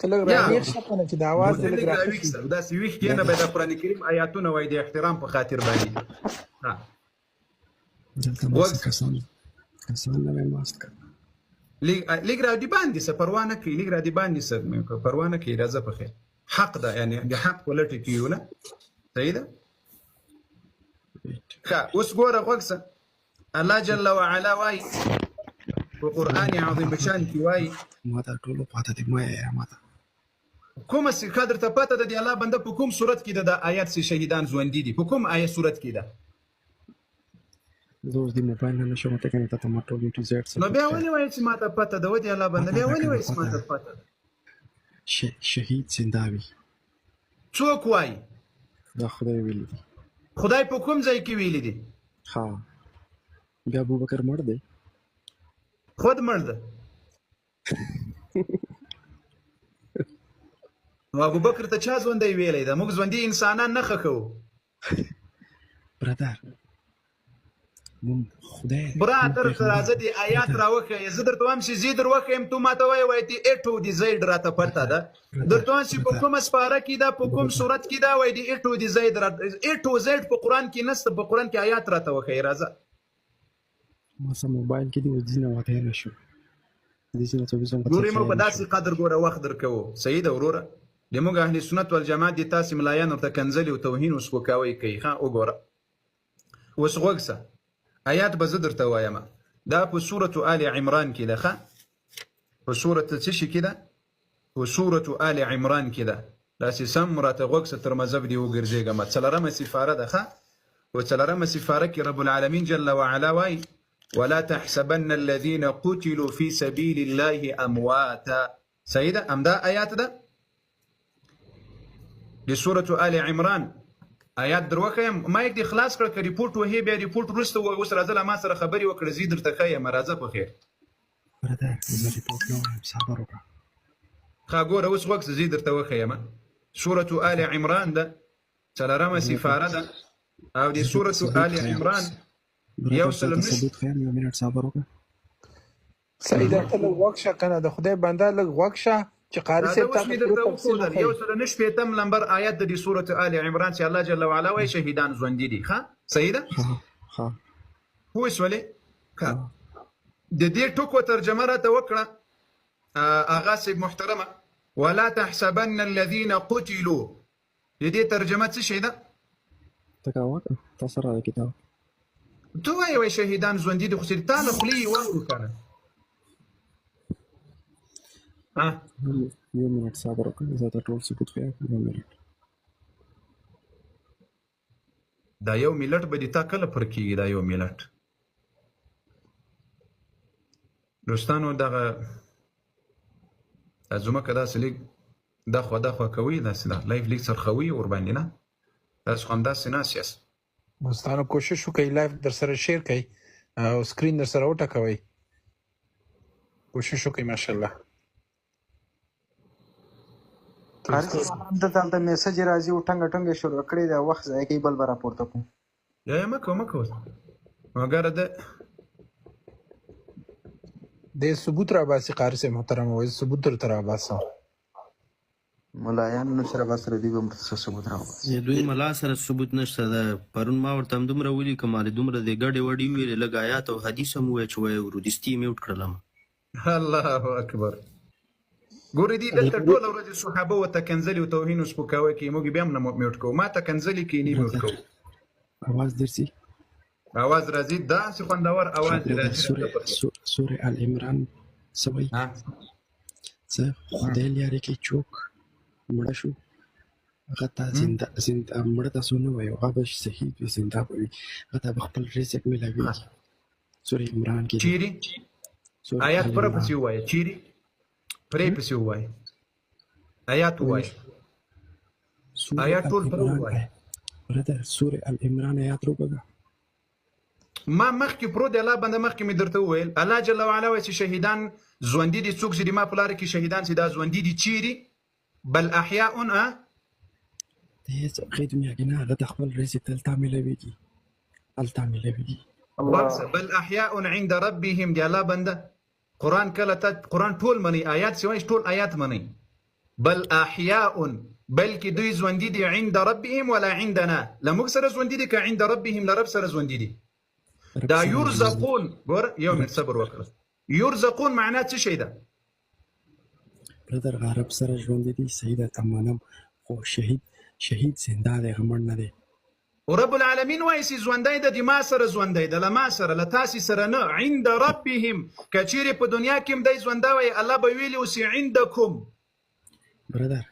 ته لږ راویښ شه کنه چې د اواز دې لږ راښه شي. داسې ویښ کېنه به د قرآن کریم آیاتونه وایي د احترام په خاطر باندې. ها دلته ماسته کسان نه وای ماست کړ. لږ را دي باندې څه پروا نه کوي، لږ را دي باندې څه پروا نه کوي. راځه په خیر، حق ده، یعنی د حق په لټه کې یو نه. صحیح ده. ښه اوس ګوره غوږ شه، الله جل وعلا وایي په قرآن عظیم بشان کې وایي ما دا ټولو پاته دي، ما یې ما ته کومه څه درته پته ده د الله بنده په کوم صورت کې ده د آیات چې شهیدان ژوندي دي، په کوم آیت صورت کې ده؟ زه اوس د موبایل نه نشم وتلی ته ما ټول A to Z څه. نو بیا ولې وایي چې ما ته پته ده؟ ودې الله بنده بیا ولې وایي چې ما ته پته ده؟ شهید زنده وي. څوک وایي؟ دا خدای ویلي دي. خدای په کوم ځای کې ویلي دي؟ ها بیا ابوبکر مړ دی، خود مړ ده. نو ابوبکر ته چا ژوندی ویلی ده؟ موږ ژوندي انسانان نه خوښوو. برادر مون خدای برادر راځه دې آیات راوښیه. زه درته وایم چې زه در وښیم، تو ما ته وایې چې A to Z راته پته ده. درته وایم چې په کومه سپاره کې ده، په کوم صورت کې ده، وایي د A to Z په قرآن کې نشته. په قرآن کې آیات راته وښیه. راځه ما سم موبایل کې دی او ځینې وته نه شو دې چې 24 غنټه ګورې موږ په داسې قدر ګوره وخت درکوو. صحیح ده وروره، د موږ اهل سنت والجماعت دي تاسې ملایان ورته کنځلې او توهین او سپکاوی کوي. ښه وګوره اوس غوږ شه، آیات به زه درته وایم. دا په سورة آل عمران کې ده. ښه په سورة څه شي کې ده؟ په سورة آل عمران کې ده. داسې سم راته غوږ شه تر مذهب دې وګرځېږم. 4مه سپاره ده. ښه په 4مه سپاره کې رب العالمین جل وعلا وایي ولا تحسبن الذين قتلوا في سبيل الله امواتا. صحیح ده، همدا آیات ده د سورة آل عمران. آیات در وښیم، ما یک دې خلاص کړه که ریپورټ وهې بیا ریپورټ وروسته اوس راځه له ما سره خبرې وکړه، زه درته ښیم. راځه په خیر. برادر زه ریپورټ نه وایم، صبر وکړه. ښه ګوره اوس وخت زه درته وښیم. سورة آل عمران ده 4مه سپاره ده او د سورة آل عمران یو سل ثبوت خیم. یو منټ صبر وکړه. سعید ته لږ غوږ شه کنه، د خدای بنده لږ غوږ شه چې قاري صاحب ته یو سل نه شپېتم لمبر آیت د سورة آل عمران چې الله جل وعلا وایي شهیدان ژوندي دي. ښه صحیح ده. ها پوه شولې؟ ښه د دې ټکو ترجمه راته وکړه اغا صاحب محترمه. ولا تحسبن الذين قتلوا، د دې ترجمه څه شي ده؟ تکا وکړه تاسو را کتاب تو وایي شهیدان ژوندي دي، خو چې تا له خولې یې واورو کنه. یو منټ صبر وکړه، زه ته ټول ثبوت خیم. یو منټ. دا یو ملت به دې تا کله پر کېږي؟ دا یو ملت دوستانو دغه ځمکه داسې لږ دخوا کوي، داسې ده لایف لیک څرخوي ورباندې نه، تاسو خو همداسې ناست یاست. دوستانو کوشش وکړئ لایف در سره شیر کړئ او سکرین در سره وټکوئ. کوشش وکړئ ماشاءالله. قاری صاحب دلته میسج راځي او ټنګ شروع کړی دا وخت ځای کې بل راپورته کوم. یا مکو مګر ده د ثبوت را باسي. قاری صاحب محترم وایي ثبوت در را باسه. ملایان نو سره باسره دی به څه ثبوت راوباسي. دوی ملا سره ثبوت نشته. ده پرون ما ورته دومره ولي کمال دومره د ګډې وډې ویلې لږ آیات او حدیث هم وایي چې وایي ورودستي میوټ کړلم. الله اکبر. ګورې دي دلته ټوله ورځ صحابه ورته کنځلې او توهین او سپکاوی کوي، موږ بیا هم نه میوټ کوو. ما ته کنځلې کوي نه میوټ کوو. اواز درسي؟ اواز راځي، داسې خوندور اواز راځي. سورة آل عمران څه وایي؟ څه خدای لارې کې چوک مړه شو هغه ته زنده مړه تاسو نه وایو، هغه به شهید وي، زنده به وي، هغه ته به خپل رزق میلاویږي. سورة عمران کې چیرې آیات پر پسې ووایه، چیرې پرې پسې ووایه، آیات ووایه، آیات ټول پر ووایه. برادر سورة آل عمران آیات وګوره. ما مخکې پرو د الله بنده مخکې مې درته وویل الله جل وعلا وایي چې شهیدان ژوندي دي. څوک چې د ما په لاره کې شهیدان چې دا ژوندي دي چیرې؟ بل احیاء غیر میاګنه هغه د خپل رزق تلته میلاویږي، هلته میلاویږي. بل احیاء عند ربهم دی الله بنده. قرآن کله ته قرآن ټول مني، آیات سوای ټول آیات مني. بل احیاء بلکې دوی ژوندي دي عند ربهم ولا عندنا لموږ سره ژوندي دي که عند ربهم لرب سره ژوندي دي دا یرزقون ګوره یو منټ صبر وکړه یرزقون معنا څه شی ده برادر غرب سره ژوندي دي صحیح ده تمام خو شهید زنده دی غمړ نه دی ورب العالمین وایي چې ژوندی ده د ما سره ژوندی ده له ما سره له تاسې سره نه عند ربهم که چیرې په دنیا کې هم دی ژوندی وایي الله به ویلي اوسې عندکم برادر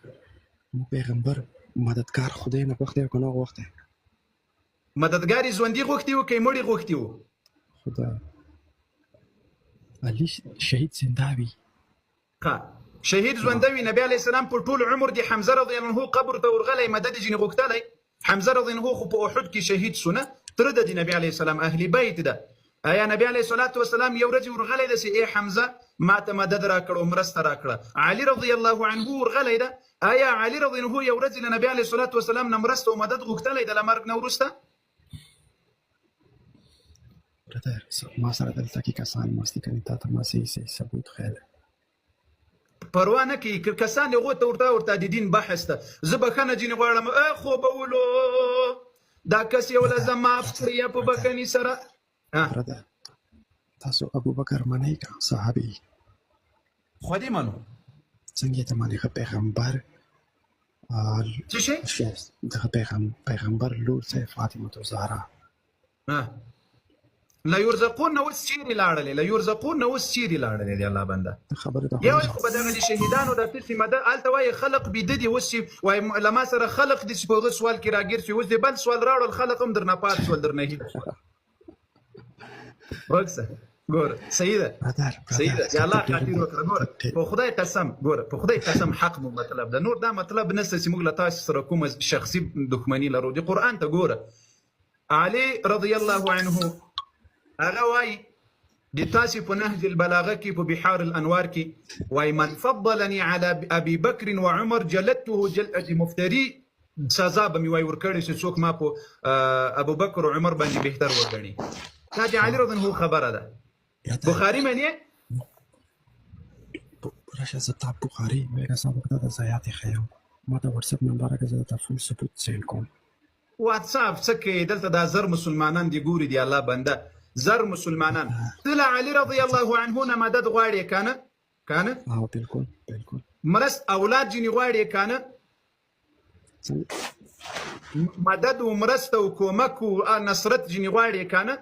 مو پیغمبر مددگار خدای نه غوښتی او که نه غوښتی مددګار یې ژوندي غوښتي وو که یې مړي غوښتي وو خدا علي شهید زنده وي شهید ژوندی وي نبي علیه السلام په ټول عمر د حمزه رضی الله عنه قبر ته ورغلی مدد یې ځینې غوښتلی حمزه رضی الله عنه خو په احد کې شهید سو نه تره د نبي علیه السلام اهل بیت ده آیا نبي علیه الصلاة والسلام یو ورځ ورغلی ده چې ای حمزه ما ته مدد راکړه او مرسته راکړه علي رضی الله عنه ورغلی ده آیا علي رضی الله عنه یو ورځ له نبي علیه الصلاة والسلام نه مرسته او مدد غوښتلی ده له مرګ نه وروسته برادر ما سره دلته کې کسان مستي کوي تا ته ما صحیح ثبوت خیر پروا نه کوي که کسان یې ورته د دین بحث ته زه بخښنه ځینې غواړم خوبولو دا کس یو له زما پړیه په بخښنې سره برادر تاسو ابوبکر منئ که صحابي خو دې منو څنګه ته منئ ښه پیغمبر څه شی دغه پیغمبر لور صاحب فاطمه الزهرا لا یرزقون نه اوس چیرې لاړلې لا یرزقون نه اوس چیرې لاړلې دی الله بنده یو خو به دغه د شهیدانو د قسمه ده هلته وایي خلق بیده دي اوس چې وایي له ما سره خلق دي چې په هغه سوال کې راګیر شي اوس دې بل سوال راوړل خلق هم درنه پات شول درنه هیله وکسه ګوره صحیح ده صحیح ده یا الله خاطر وکړه ګوره په خدای قسم ګوره په خدای قسم حق مو مطلب ده نور دا مطلب نشته چې موږ له تاسو سره کومه شخصي دښمني لرو د قرآن ته ګوره علي رضی الله عنه هغه وایي د تاسې په نهج البلاغه کې په بحار الانوار کې وایي من فضلني على ابي بکر وعمر جلدته جلد مفتري سزا به مې وایي ورکړې چې څوک ما په ابو بکر او عمر باندې بهتر وګڼي دا د علي رضی الله خبره ده بخاري منې راشه زه تا بخاري میرا صاحب ته د زیات خیام ما ته واتساپ نمبر راکړه ته فول سپورت سینډ کوم واتساپ څه کې دلته دا زر مسلمانان دی ګوري دی الله بنده زر مسلمانان طلع علي رضی الله عنه نه مدد غواړي کنه بالکل مرست اولاد جنی غواړي کنه مدد و مرست و کومک و نصرت جنی غواړي کنه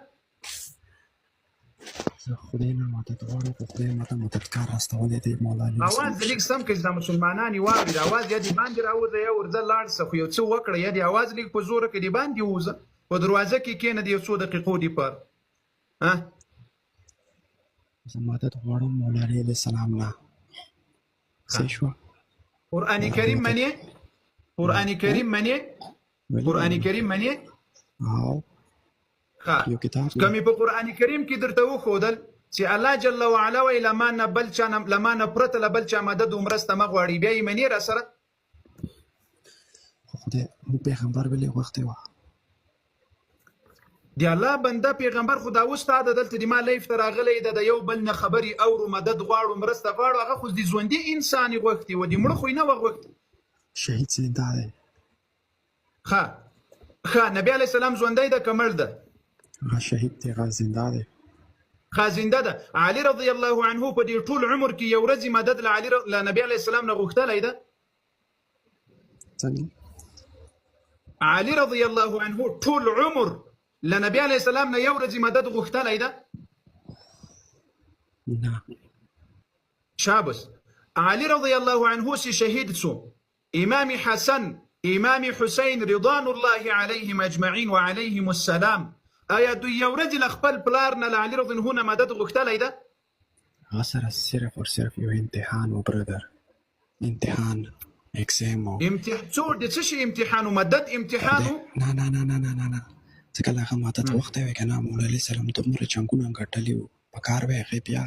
خدای نه مدد غواړي خدای ماته مددگار راستولې دی مولا علي اواز لیک سم کې د مسلمانان واوري د اواز یا دی باندې راوځي یا ورځ لاړ څه خو یو څه وکړه یا دی اواز لیک په زور کې دی باندې وځه په دروازه کې کېنه دی 100 دقیقو دی پر زه مدد غواړم مولا علي علیه السلام نه صحیح شو قرآن کریم منې یو کتاب کمی په قرآن کریم کې درته وښودل چې الله جل وعلا وایي له ما نه پرته له بل چا مدد و مرسته مه غواړي بیا یې منې را سره خو خدای موږ پیغمبر ولې غوښتی وه دی الله بنده پیغمبر خدا اوس تا د دلته د ما لیف ته راغلی ده د یو بل نه خبرې اورو مدد غواړو مرسته غواړو هغه خو د ژوندي انسان یې غوښتي و د مړه خو یې نه وه غوښتي شهید زنده دی ښه نبي علیه السلام ژوندی ده که مړ ده هغه شهید دی هغه زنده دی زنده ده علي رضی الله عنه په دې ټول عمر کې یو ورځ مدد له نبي علیه السلام نه غوښتلی ده څنګه علي رضی الله عنه ټول عمر له نبي علیه السلام نه یو ورځ مدد غوښتلی ده نه شابس علي رضی الله عنه چې شهید سو امام حسن امام حسین رضوان الله علیهم اجمعین وعلیهم السلام آیا دوی یو ورځ له خپل پلار نه له علي رضی الله عنه مدد غوښتلی ده هغه سره صرف او صرف یو امتحان و برادر امتحان اکزام څو د څه شي امتحان و مدد امتحان نه ځکه له هغه مدد غوښتی وی که نه مولا علي سلام دومره جنګونه ګټلي وو په کار به یې هغې بیا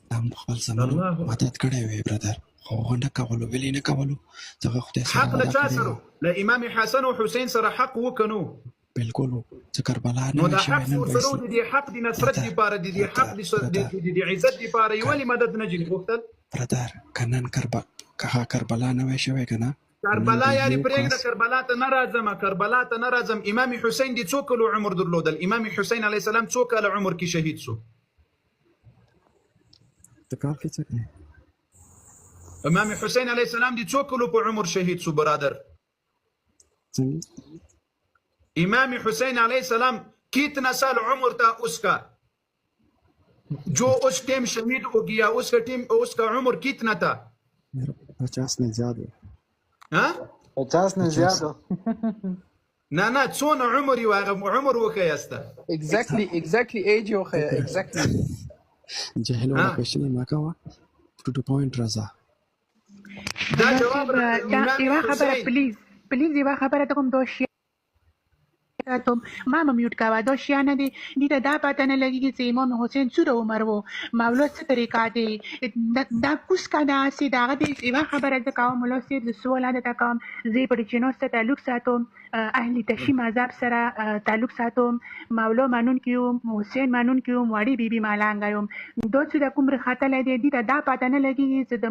دا خپل زمان مدد کړی وی برادر خو هغه نه کولو ولې نه کولو ځکه خدای سره حق له چا سره له امام حسن او حسین سره حق وکنو بالکل چې کربلا نو دا حق سره د حق د نصرت لپاره د حق د عزت لپاره یې ولې مدد نه جنې غوښتل برادر کنن کربلا نه وای شوی که نه کربلا یاري پرېږده کربلا ته نه راځم کربلا ته نه راځم امام حسین دې څو کلو عمر درلودل امام حسین علیه السلام څو کاله عمر کې شهید شو ته کال کې څه کوې امام حسین علیه السلام دې څو کلو په عمر شهید شو برادر څنګه امام حسین علیه السلام कितना साल उम्र था उसका जो उस टाइम शहीद हो गया उसका उम्र कितना था 50 نه زیات ها 50 نه زیات نه څونه عمر یو عمر وکیاسته exactly age یو exactly جهل ولا کوشش ما کاوه to the point رضا دا جواب یوه خبره پلیز یوه خبره ته کوم دوشي ما میوټ کاوه دا شیان دي دې دا پته نه لګي چې امام حسین څومره عمر وو مولا څه طریقه دی دا کوس کنه سي دا دې یوه خبره ده کوم مولا سي د سوال ده کوم زی پر چینو سره تعلق ساتم اهل تشی مذهب سره تعلق ساتم مولا مانون کیوم حسین مانون کیوم وړي بیبي مالانګایم دوی چې کوم رخاته لدی دې دا پته نه لګي چې د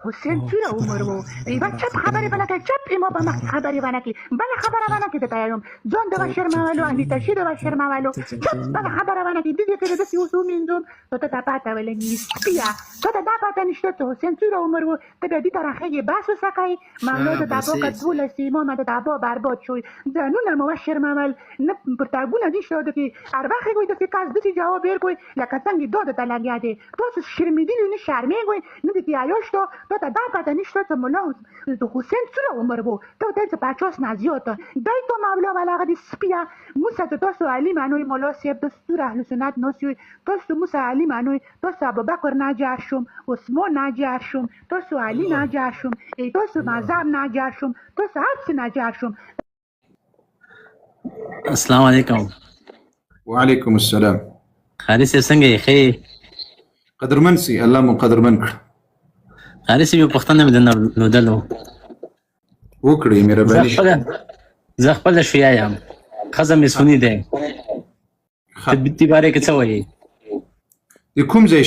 حسین څومره عمر وو ایبا چپ خبره بلکې چپ امام په مخ خبره ونه کی بل خبره ونه کی ته یم ځون د شرماوالو اهل تشی د شرماوالو چپ بل خبره ونه کی دې کې د سیوسو میندوم ته پته ولې نشته ته دا پته نشته چې حسین څومره عمر وو ته دې ترخه باسو سکای مولا د تاسو کټول سیمو مده تاسو برباد شوی زنونه مبشر ممل نه پرتاګونه دي شو د اربخه کوي د فکاس د جواب ور کوي لکه څنګه دوه د تلاګیا دي تاسو شرمېدل نه شرمې کوي نه دي یاشتو ته دا پته نشته چې مولا د حسین څومره عمر وو ته ته 50 نه زیات دای ته مولا ولا غدي سپیا موسی ته تاسو علی مانوي مولا سیب د سور اهل سنت نو سوی تاسو موسی علی مانوي تاسو ابوبکر ناجار شوم عثمان ناجار شوم تاسو علی ناجار شوم تاسو مذهب ناجار شوم تاسو هر څه ناجار شوم السلام علیکم وعلیکم السلام خالص څنګه یې خیر قدرمن سي الله مو قدرمن کړ خالص یو پښتنه مې نو دلو وکړي مهرباني زه خپل شیا یم خزم سنی ده تبتی باره کې څه وایي د کوم ځای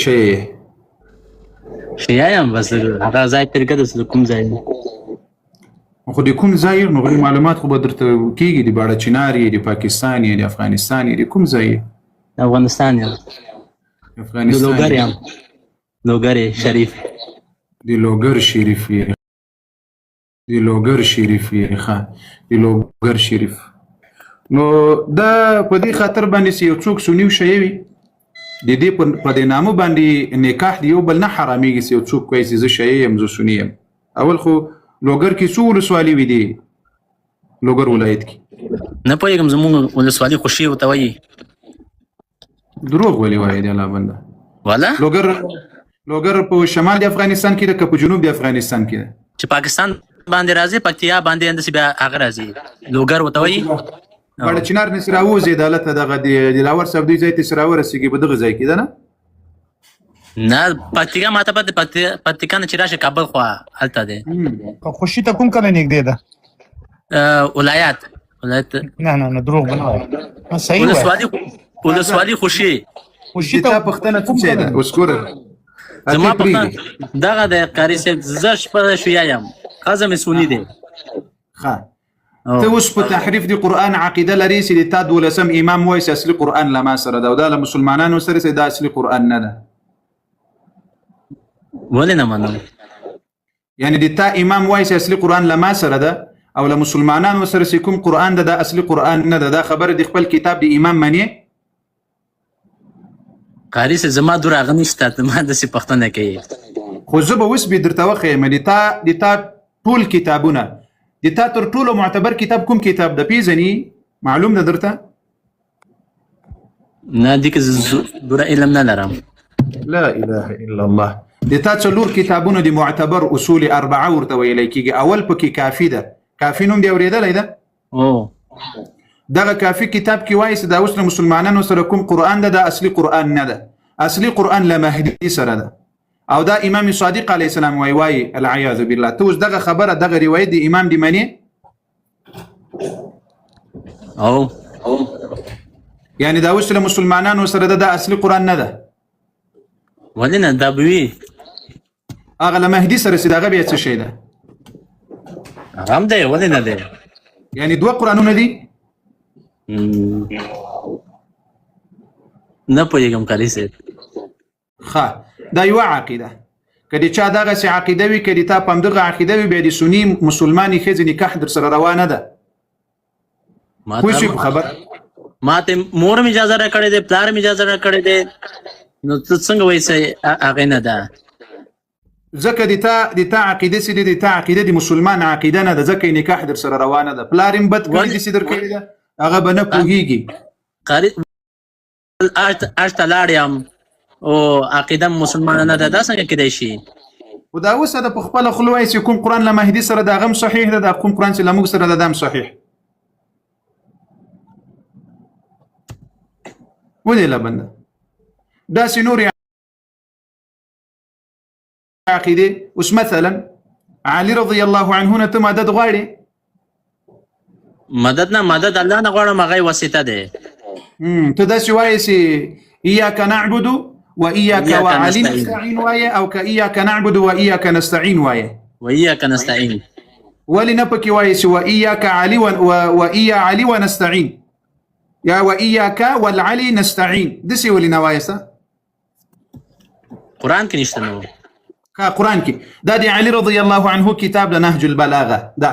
شیا یم بس هغه ځای طریقه د کوم ځای خو د کوم ځای نو معلومات خو به درته کېږي د باړه چنار یې د پاکستان یې د افغانستان یې د کوم ځای د افغانستان یم لوګر شریف د لوګر شریف یې د لوګر شریف نو دا په دې خاطر باندې یو څوک سنیو شوی د دې په دې نامو باندې نکاح دی یو بل نه حرامېږي یو څوک کوي چې زه شی یم زه سنی یم اول خو لوګر کې څو ولسوالۍ وي دي لوګر ولایت کې نه پوهېږم زموږ ولسوالۍ خوشي ورته وایي دروغ ولې وایي دی الله بنده والا لوګر په شمال د افغانستان کې ده که په جنوب د افغانستان کې ده چې پاکستان باندې راځي پکتیا باندې اندسې بیا هغه راځي لوګر ورته وایي باړه چنار نه سره راوځي دالته دغه د لاور صاحب دوی ځای ته سره ورسېږي په دغه ځای کې ده نه پکتیا ماته پته پکتیا نه چې راشه کابل خوا هلته دی خوشي ته کوم کله نږدې ده ولایت نه دروغ نه صحیح ولسوالۍ خوشي ته پښتنه څه ځای ده اوس ګوره زما پښتنه دغه د قاری صاحب زه شپه شویا یم خزم سونی دی ښه ته اوس په تحریف د قرآن عقیده لري چې د تا 12 امام وایي چې اصلي قرآن له ما سره ده او دا له مسلمانانو سره چې دا اصلي قرآن نه ده ولې نه منم یعنی د تا امام وایي چې اصلي قرآن له ما سره ده او له مسلمانانو سره چې کوم قرآن ده دا اصلي قرآن نه ده دا خبره د خپل کتاب د امام منې قاری صاحب زما دور هغه نشته ما داسې پښتنه کوي خو زه به اوس به درته وښیم د تا ټول کتابونه د تا تر ټولو معتبر کتاب کوم کتاب ده پیژنې معلوم ده درته نه دې کې دوره علم نه لرم لا اله الا الله د تا څلور کتابونه د معتبر اصول 4 ورته ویلی کېږي اول پکې کافي ده کافي نوم دی اورېدلی ده دغه کافي کتاب کې وایي چې دا اوس له مسلمانانو سره کوم قرآن ده دا اصلي قرآن نه ده اصلي قرآن له مهدي سره ده او دا امام صادق علیه السلام وایي العیاذ بالله ته اوس دغه خبره دغه روایت د امام دی منې یعنی دا اوس له مسلمانانو سره ده دا اصلي قرآن نه ده ولې نه دا به وي هغه له مهدي سره چې دغه بیا څه شی ده؟ هغه هم دی ولې نه دی؟ یعنی دوه قرآنونه دي؟ نه پوهېږم قاري صاحب. ښه دا یوه عقیده. که د چا دغسې عقیده وي که د تا په همدغه عقیده وي بیا د سني مسلمانې ښځې نکاح در سره روانه ده. پوه شوې په خبره؟ ما ته مور مې اجازه راکړې دی، پلار مې اجازه راکړې دی، نو ته څنګه وایې چې هغې نه ده؟ ځکه د تا عقیده چې دی د تا عقیده د مسلمان عقیده نه ده، ځکه یې نکاح در سره روانه ده. پلار یې بد کړي دي چې در کړې ده، هغه به نه پوهېږي. قاري اج ته لاړ یم او عقیده مسلمانه نه ده، دا څنګه کیدای شي؟ خو دا اوس ده په خپله خوله وایي چې کوم قرآن له مهدي سره د هغه هم صحیح ده، دا کوم قرآن چې له موږ سره ده دا هم صحیح. ولې له بنده داسې نورې عقیدې. اوس مثلا علي رضی الله عنه نه ته مدد غواړې؟ مدد نه، مدد الله نه غواړم، هغه یې واسطه دی. ته داسې وایې چې ایاک نعبد و ایاک وعلي نستعین وایې او که ایاک نعبد و ایاک نستعین وایې؟ و ایاک نستعین. ولې نه پکې وایې چې و ایاک علي و ایا علي و نستعین یا و ایاک والعلي نستعین؟ داسې ولې نه وایې؟ قرآن کې نشته نو. قرآن کې دا د علي رضی الله عنه کتاب د نهج البلاغه ده.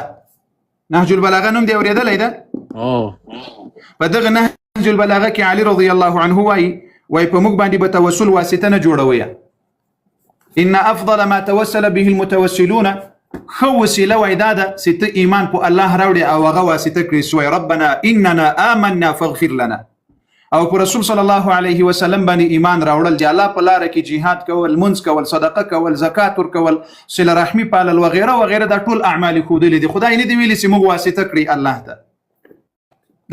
نهج البلاغه نوم دی اورېدلی ده؟ په دغه نهج البلاغه کې علي رضی الله عنه وایي په موږ باندې به توسل واسطه نه جوړوي. ان افضل ما توسل به المتوسلون، ښه وسیله وایي دا ده چې ته ایمان په الله راوړې او هغه واسطه کړې سوی ربنا اننا آمنا فاغفر لنا، او په رسول صلی الله علیه وسلم باندې ایمان راوړل، د الله په لاره کې جهاد کول، منځ کول، صدقه کول، زکات ورکول، صله رحمي پالل وغیره وغیره، دا ټول اعمال ښودلي دي. خدای نه دی ویلي چې موږ واسطه کړي الله ته.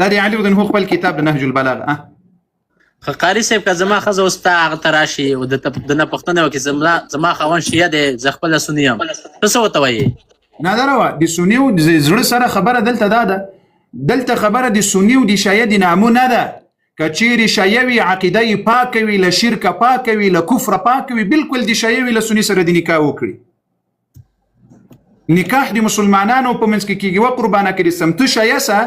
دا د علي رضی الله خپل کتاب د نهج البلاغه. قاري صاحب که زما ښځه اوس تا هغه ته راشي او د نه پوښتنه وکړي زما خاوند شیعه دی، زه خپله سني یم، ته څه ورته وایې؟ نه دا روا د سني او د زړه سره خبره دلته دا ده، دلته خبره د سني او د شیعه د نامو نه ده. که چیرې شیعه وي عقیده یې پاکه وي، له شرکه پاکه وي، له کفره پاکه وي، بلکل د شیعه وي له سني سره د نکاح وکړي. نکاح د مسلمانانو په منځ کې کېږي. وقربانه کړي سم ته شیعه سه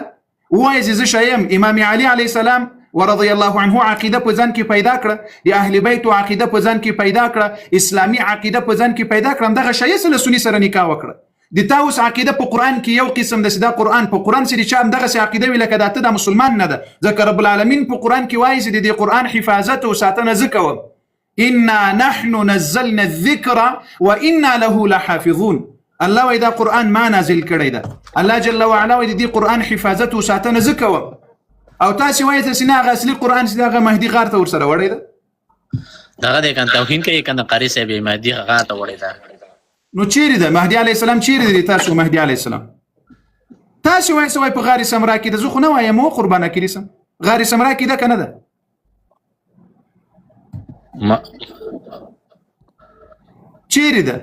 ووایې چې زه شیعه یم. امام علي علیه السلام ورضی الله عنه عقیده په ځان کې پیدا کړه، د اهل بیتو عقیده په ځان کې پیدا کړه، اسلامي عقیده په ځان کې پیدا کړه، همدغه شیعه سه له سني سره نکاح وکړه. د تا اوس عقیده په قرآن کې یو قسم ده چې دا قرآن په قرآن چې د چا همدغسې عقیده وي لکه دا ته دا مسلمان نه ده. ځکه رب العالمین په قرآن کې وایي چې د دې قرآن حفاظت او ساتنه زه کوم. انا نحن نزلنا الذکر وانا له لحافظون. الله وایي دا قرآن ما نازل کړی ده. الله جل وعلا وایي د دې قرآن حفاظت او ساتنه زه کوم. او تاسې وایئ چې نه هغه اصلي قرآن چې هغه مهدي غار ته ورسره وړی ده. دغه دی کنه توهین کوي کنه قاري صاحب یې مهدي غار ته وړی ده. نو چیرې ده مهدي علیه السلام؟ چیرې دی تاسو مهدي علیه السلام؟ تاسو وایئ چې وایي په غار سمرا کې ده، زه خو نه وایم و قربانه کړي سم. غار سمرا کې ده که نه ده؟ چیرې ده؟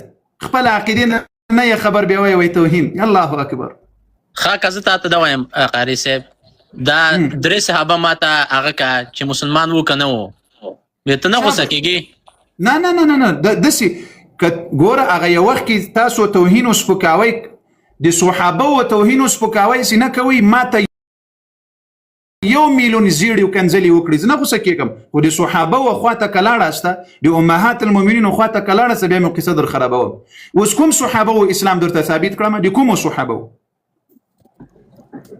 خپل عقیدې نه یې خبر بیا وایي توهین. الله اکبر. ښه که زه تا ته دا وایم قاري صاحب، دا درې صحابه ما ته هغه که چې مسلمان و که نه و، بیا ته نه غوسه کېږي؟ نه نه نه نه داسې که ګوره هغه یو وخت کې تاسو توهین او سپکاوی د صحابه او توهین او سپکاوی چې نه کوئ، ما ته 1,000,000 زیړې او کنځلې وکړي، زه نه غوسه کېږم. خو د صحابه و خواته که لاړاسته، د امهات المؤمنینو خواته که لاړاسته، بیا مې قصه در خرابوم. اوس کوم صحابه و اسلام درته ثابت کړم؟ د کومو صحابه و؟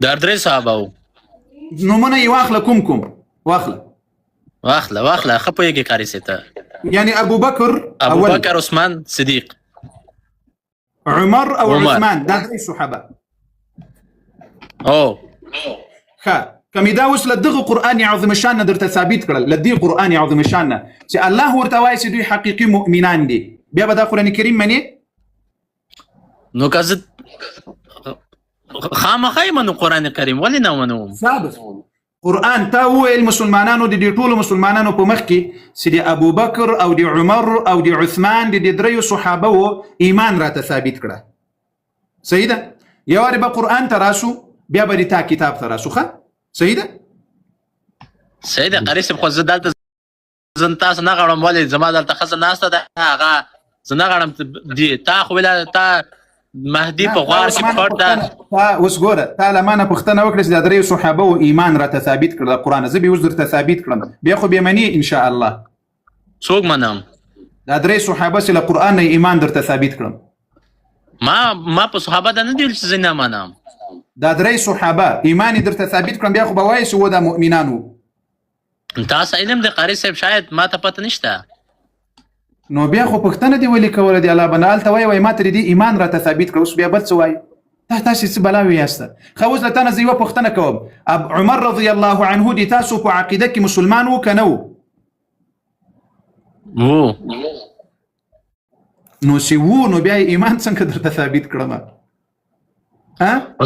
د درې صحابه و. نومونه یې واخله. کوم واخله ښه پوهېږې قاري صاحب ته. یعنی ابوبکر عثمان صدیق عمر او عثمان، دا درې صحابه. ښه که مې دا اوس له دغه قرآن عظیم شان نه درته ثابت کړل، له دې قرآن عظیم شان نه چې الله ورته وایي چې دوی حقیقي مؤمنان دي، بیا به دا قرآن کریم منې؟ نو که زه خامخا یې منو قرآن کریم، ولې نه منو؟ ثابت قرآن تا وویل مسلمانانو د دې ټولو مسلمانانو په مخ کې چې د ابوبکر او د عمر او د عثمان د دې دریو صحابه و ایمان راته ثابت کړه. صحیح ده؟ یو وارې به قرآن ته راسو، بیا به د تا کتاب ته راسو. ښه صحیح ده؟ صحیح ده قاري صاحب، خو زه دلته زه تاسو نه غواړم، ولې زما دلته ښځه ناسته ده، هغه زه نه غواړم تا خو ویله تا مهدي په غوار کې پټ ده. تا اوس ګوره تا له ما نه پوښتنه وکړه چې د دریو صحابو ایمان راته ثابت کړه د قرآن، زه به اوس درته ثابت کړم، بیا خو به منې انشاءالله. څوک منم؟ دا درې صحابه چې له قرآن نه ایمان درته ثابت کړم. ما په صحابه دا نه دي چې زه نه منم. دا درې صحابه ایمان درته ثابت کړم، بیا خو به وایې چې و دا مؤمنان وو. تاسو علم د قاري صاحب شاید ما ته پته نشته. نو بیا خو پوښتنه دې ولې کوله د الله بنده؟ هلته وایي ما ته دې ایمان راته ثابت کړه، اوس بیا بل څه وایي؟ تاسې څه بلاوې یاسته؟ ښه اوس له تا نه زه یوه پوښتنه کوم، عمر رضی الله عنه د تاسو په عقیده کې مسلمان و که نه و؟ وو. نو چې وو نو بیا ایمان څنګه درته ثابت کړم؟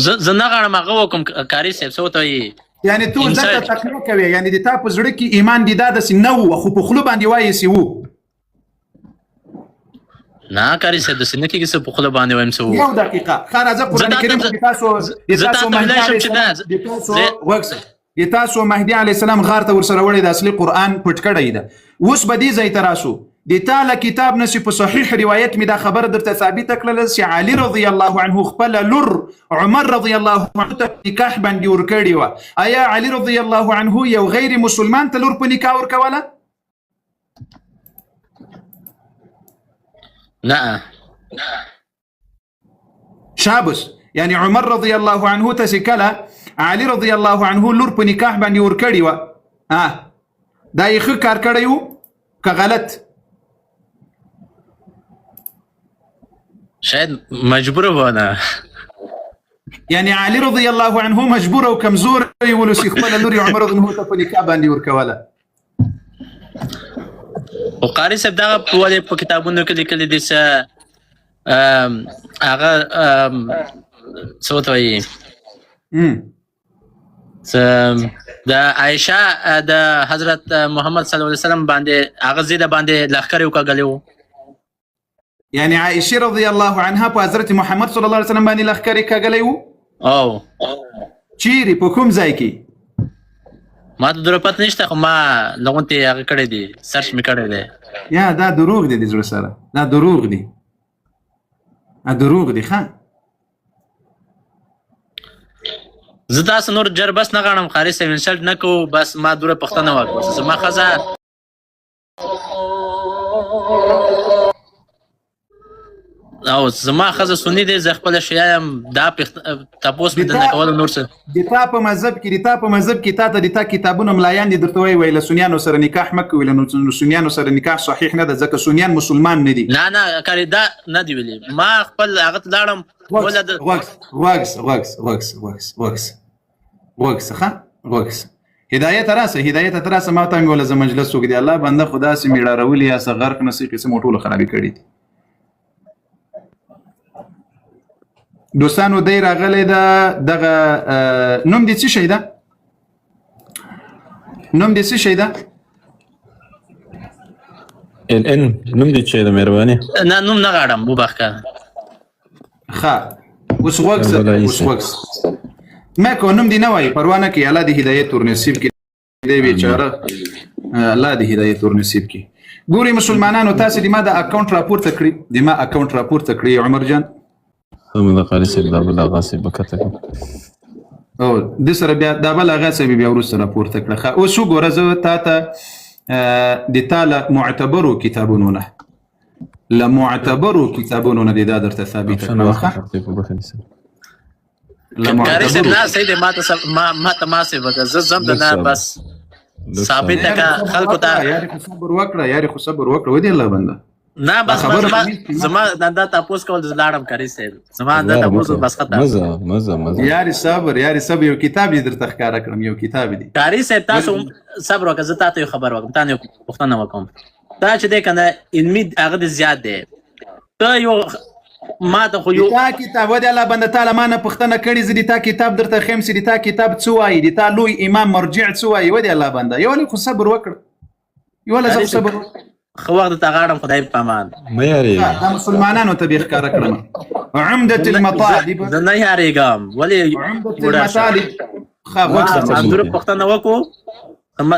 زه نه غواړم هغه وکړم قاري صاحب، څه ورته وایي؟ یعنې تو ځکه تقریه کوې، یعنې د تا په زړه کې ایمان دې دا داسې نه و خو په خوله باندې وایې چې وو. نه قاري صاحب داسې نه کېږي چې په خوله باندې وایم څه وو. یو دقیقه ښه راځه قرآن کریم کې تاسو مهدي علیه السلام غار ته ورسره وړی د اصلي قرآن پټ کړی ده. اوس به دې ځای ته راسو، د تا له کتاب نه چې په صحیح روایت مې دا خبره درته ثابته کړله چې علي رضی الله عنه خپله لور عمر رضی الله عنه ته په نکاح باندې ورکړې وه، آیا علي رضی الله عنه یو غیر مسلمان ته لور په نکاح ورکوله؟ نه. شابس، یعنی عمر رضی الله عنه ته چې کله علي رضی الله عنه لور په نکاح باندې ورکړې وه، دا یې ښه کار کړی و که غلط؟ شاید مجبور ونه. یعنی علي رضی الله عنه مجبور او کمزور ویولو چې خپله لور یې عمر رضی الله عنه ته په نکاح باندې ورکوله. خو قاري صاحب دغه ولې په کتابونو کې لیکلي دي چې هغه څه ورته وایي د عایشه د حضرت محمد صلی الله علیه وسلم باندې هغه زیده باندې لښکر یې وکاږلی و. یعنی عایشه رضی الله عنها په حضرت محمد صلی الله علیه وسلم باندې لښکر یې کاږلی و؟ او چیرې په کوم ځای کې؟ ما ته دروغ پته نشته، خو ما لغونتې هغه کړی دی، سرچ مې کړی دی. یا دا دروغ دی د زړه سره، دا دروغ دی، دروغ دی. ښه زه تاسو نور جر بس نه غواړم قاري صاحب، انسلټ نه کوو، بس ما دوره پوښتنه وکړه. زما ښځه او زما ښځه سني دی، زه خپله شیعه یم، دا تپوس مې درنه کول نور څه. د تا په مذهب کې تا ته د تا کتابونه ملایان دي درته وایي له سنیانو سره نکاح مه کوئ، له سنیانو سره نکاح صحیح نه ده ځکه سنیان مسلمان نه دي. نه کاري دا نه دی ویلي، ما خپل هغه ته لاړم غوږس هدایت راسه ما ته مې وله زه مجلس څوک دی الله بنده خو داسې میړارولي یا څه غرق نه څه قسم ټولو خرابې کړي دي. دوستانو دی راغلی ده دغه نوم دې څه شی ده؟ نوم دې څه شی ده؟ نوم دې څه شی ده مهرباني؟ نه نوم نه غواړم وبخښه. ښه اوس غوږس مکو نوم دې نه وایي، پروا نه کوي، الله دې هدایت ورنصیب کړي، دی بیچاره الله دې هدایت ورنصیب کړي. ګورئ مسلمانانو تاسې د ما د اکاونټ راپورته کړي عمر جان. د قاري صاحب دا بل هغه صاحب به کته کړم او د سره بیا دا بل هغه صاحب بیا وروسته راپورته کړه. ښه اوس وګوره زه تا ته د تا له معتبرو کتابونو نه دې دا درته ثابته کړه. قاري صاحب نه صحیح دی، ما ته ما صاحب وکړه، زه ځم د نه بس ثابته کړه خلکو ته. یارې خو صبر وکړه ودې الله بنده. نه بس زما دا تاسو کول د لاړم قاري صاحب، زما دا تاسو بس خطا مزه یاري صبر یو کتاب دې درته ښکاره کړم، یو کتاب دی قاري صاحب. تاسو صبر وکړه، زه تاسو یو خبر وکړم، تاسو پوښتنه وکړم. دا چې دی کنه علمي هغه زیات دی، ته یو ما ته خو یو تا کتاب ودې الله بنده تعالی ما نه پوښتنه کړې، زه د تا کتاب درته ښیم چې د تا کتاب څه وایي، د تا لوی امام مرجع څه وایي. ودې الله بنده یولې خو صبر وکړه، یوله زه صبر خو وخت ته غاړم، خدای په امان. مې یاري دا مسلمانانو ته به ښکاره کړم. عمدة المطالب زه نه یاریږم ولې اندور پښتنه وکړو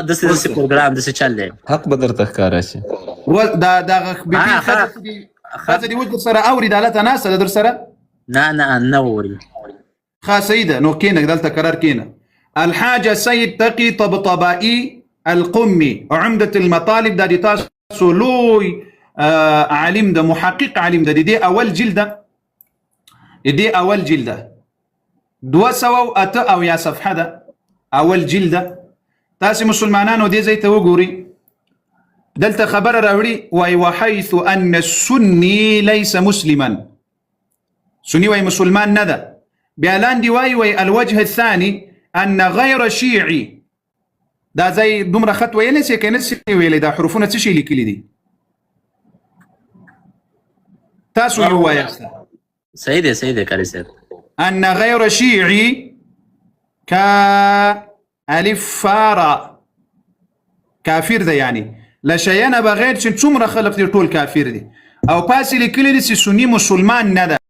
د سې پروګرام د څه چل دی، حق به درته ښکاره شي. دا هذا دي وجه سره اوري دالته ناس در سره نه اوري خا سيده نو كينك دالته قرار كينا الحاجه سيد تقي طبطبائي القمي عمده المطالب دا دي تاسو لوي عالم ده محقق عالم ده دي اول جلده دي اول جلده 208 او يا صفحه ده اول جلده تاسي مسلمانانو دي زي توغوري دلته خبر راوړي واي وحيث ان السني ليس مسلما سني واي مسلمان نه ده بیا لاندې واي الوجه الثاني ان غير شيعي دا زي دومره خط ویلې چې کنه سي ویلې دا حروفونه څه شي لیکلي دي تاسو یو وایاست صحیح دی کاری صاحب ان غير شيعي الف فارا كافر ده يعني لشيانه بغیر چې څومره خلق دي ټول کافر دي او پاسې لیکلي دي چې سني مسلمان نه ده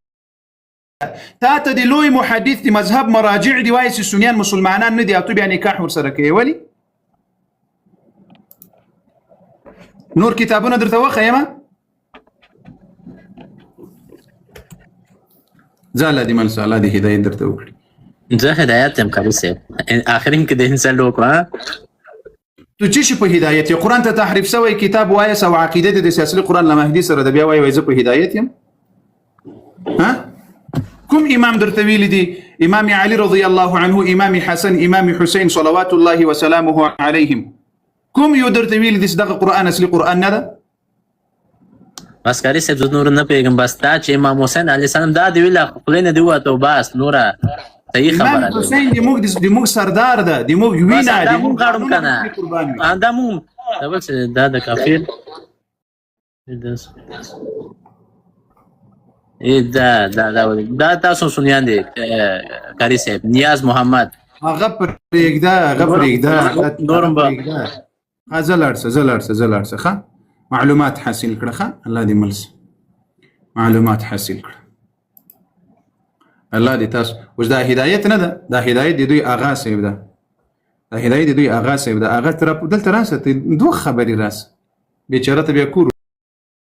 تا ته دی لوی محدث دی مذهب مراجع دی وایي چې سنیان مسلمانان نه دي او ته بیا نکاح ورسره کوي ولې نور کتابونه درته وښیم زاله دي منسه الله دې هدایت درته وکړي زه هدایت یم کاری صاحب اخرین کې د انسان لوکو تو چې شي په هدایت قرآن ته تحریف سوی کتاب وایس او عقیده د سیاسي قرآن له مهدي سره د بیا وایي زه په هدایت یم ها کوم امام درته ویلی دي امام علي رضي الله عنه امام حسن امام حسين صلوات الله وسلامه عليهم کوم یو درته ویلی دي دغه قرآن اصلي قرآن نه ده بس کاری صاحب زه نور نه پیږم بس دا چې امام حسین علیه السلام دا دی ویل خپل نه دی وته بس نوره صحیح خبره امام حسین د موږ سردار ده د موږ وینا د موږ غاړم کنه دا موږ دا د کافر دا تاسو سنیان دي کاری صاحب نیاز محمد هغه پرېږده نورم به زلارسه ښه معلومات حاصل کړه ښه الله دې ملس معلومات حاصل کړه الله دې تاسو اوس دا هدایت نه ده دا هدایت د دوی آغا صاحب ده دا هدایت د دوی آغا صاحب ده هغه تر دلته راسه دوه خبرې راسه بیچاره ته بیا کور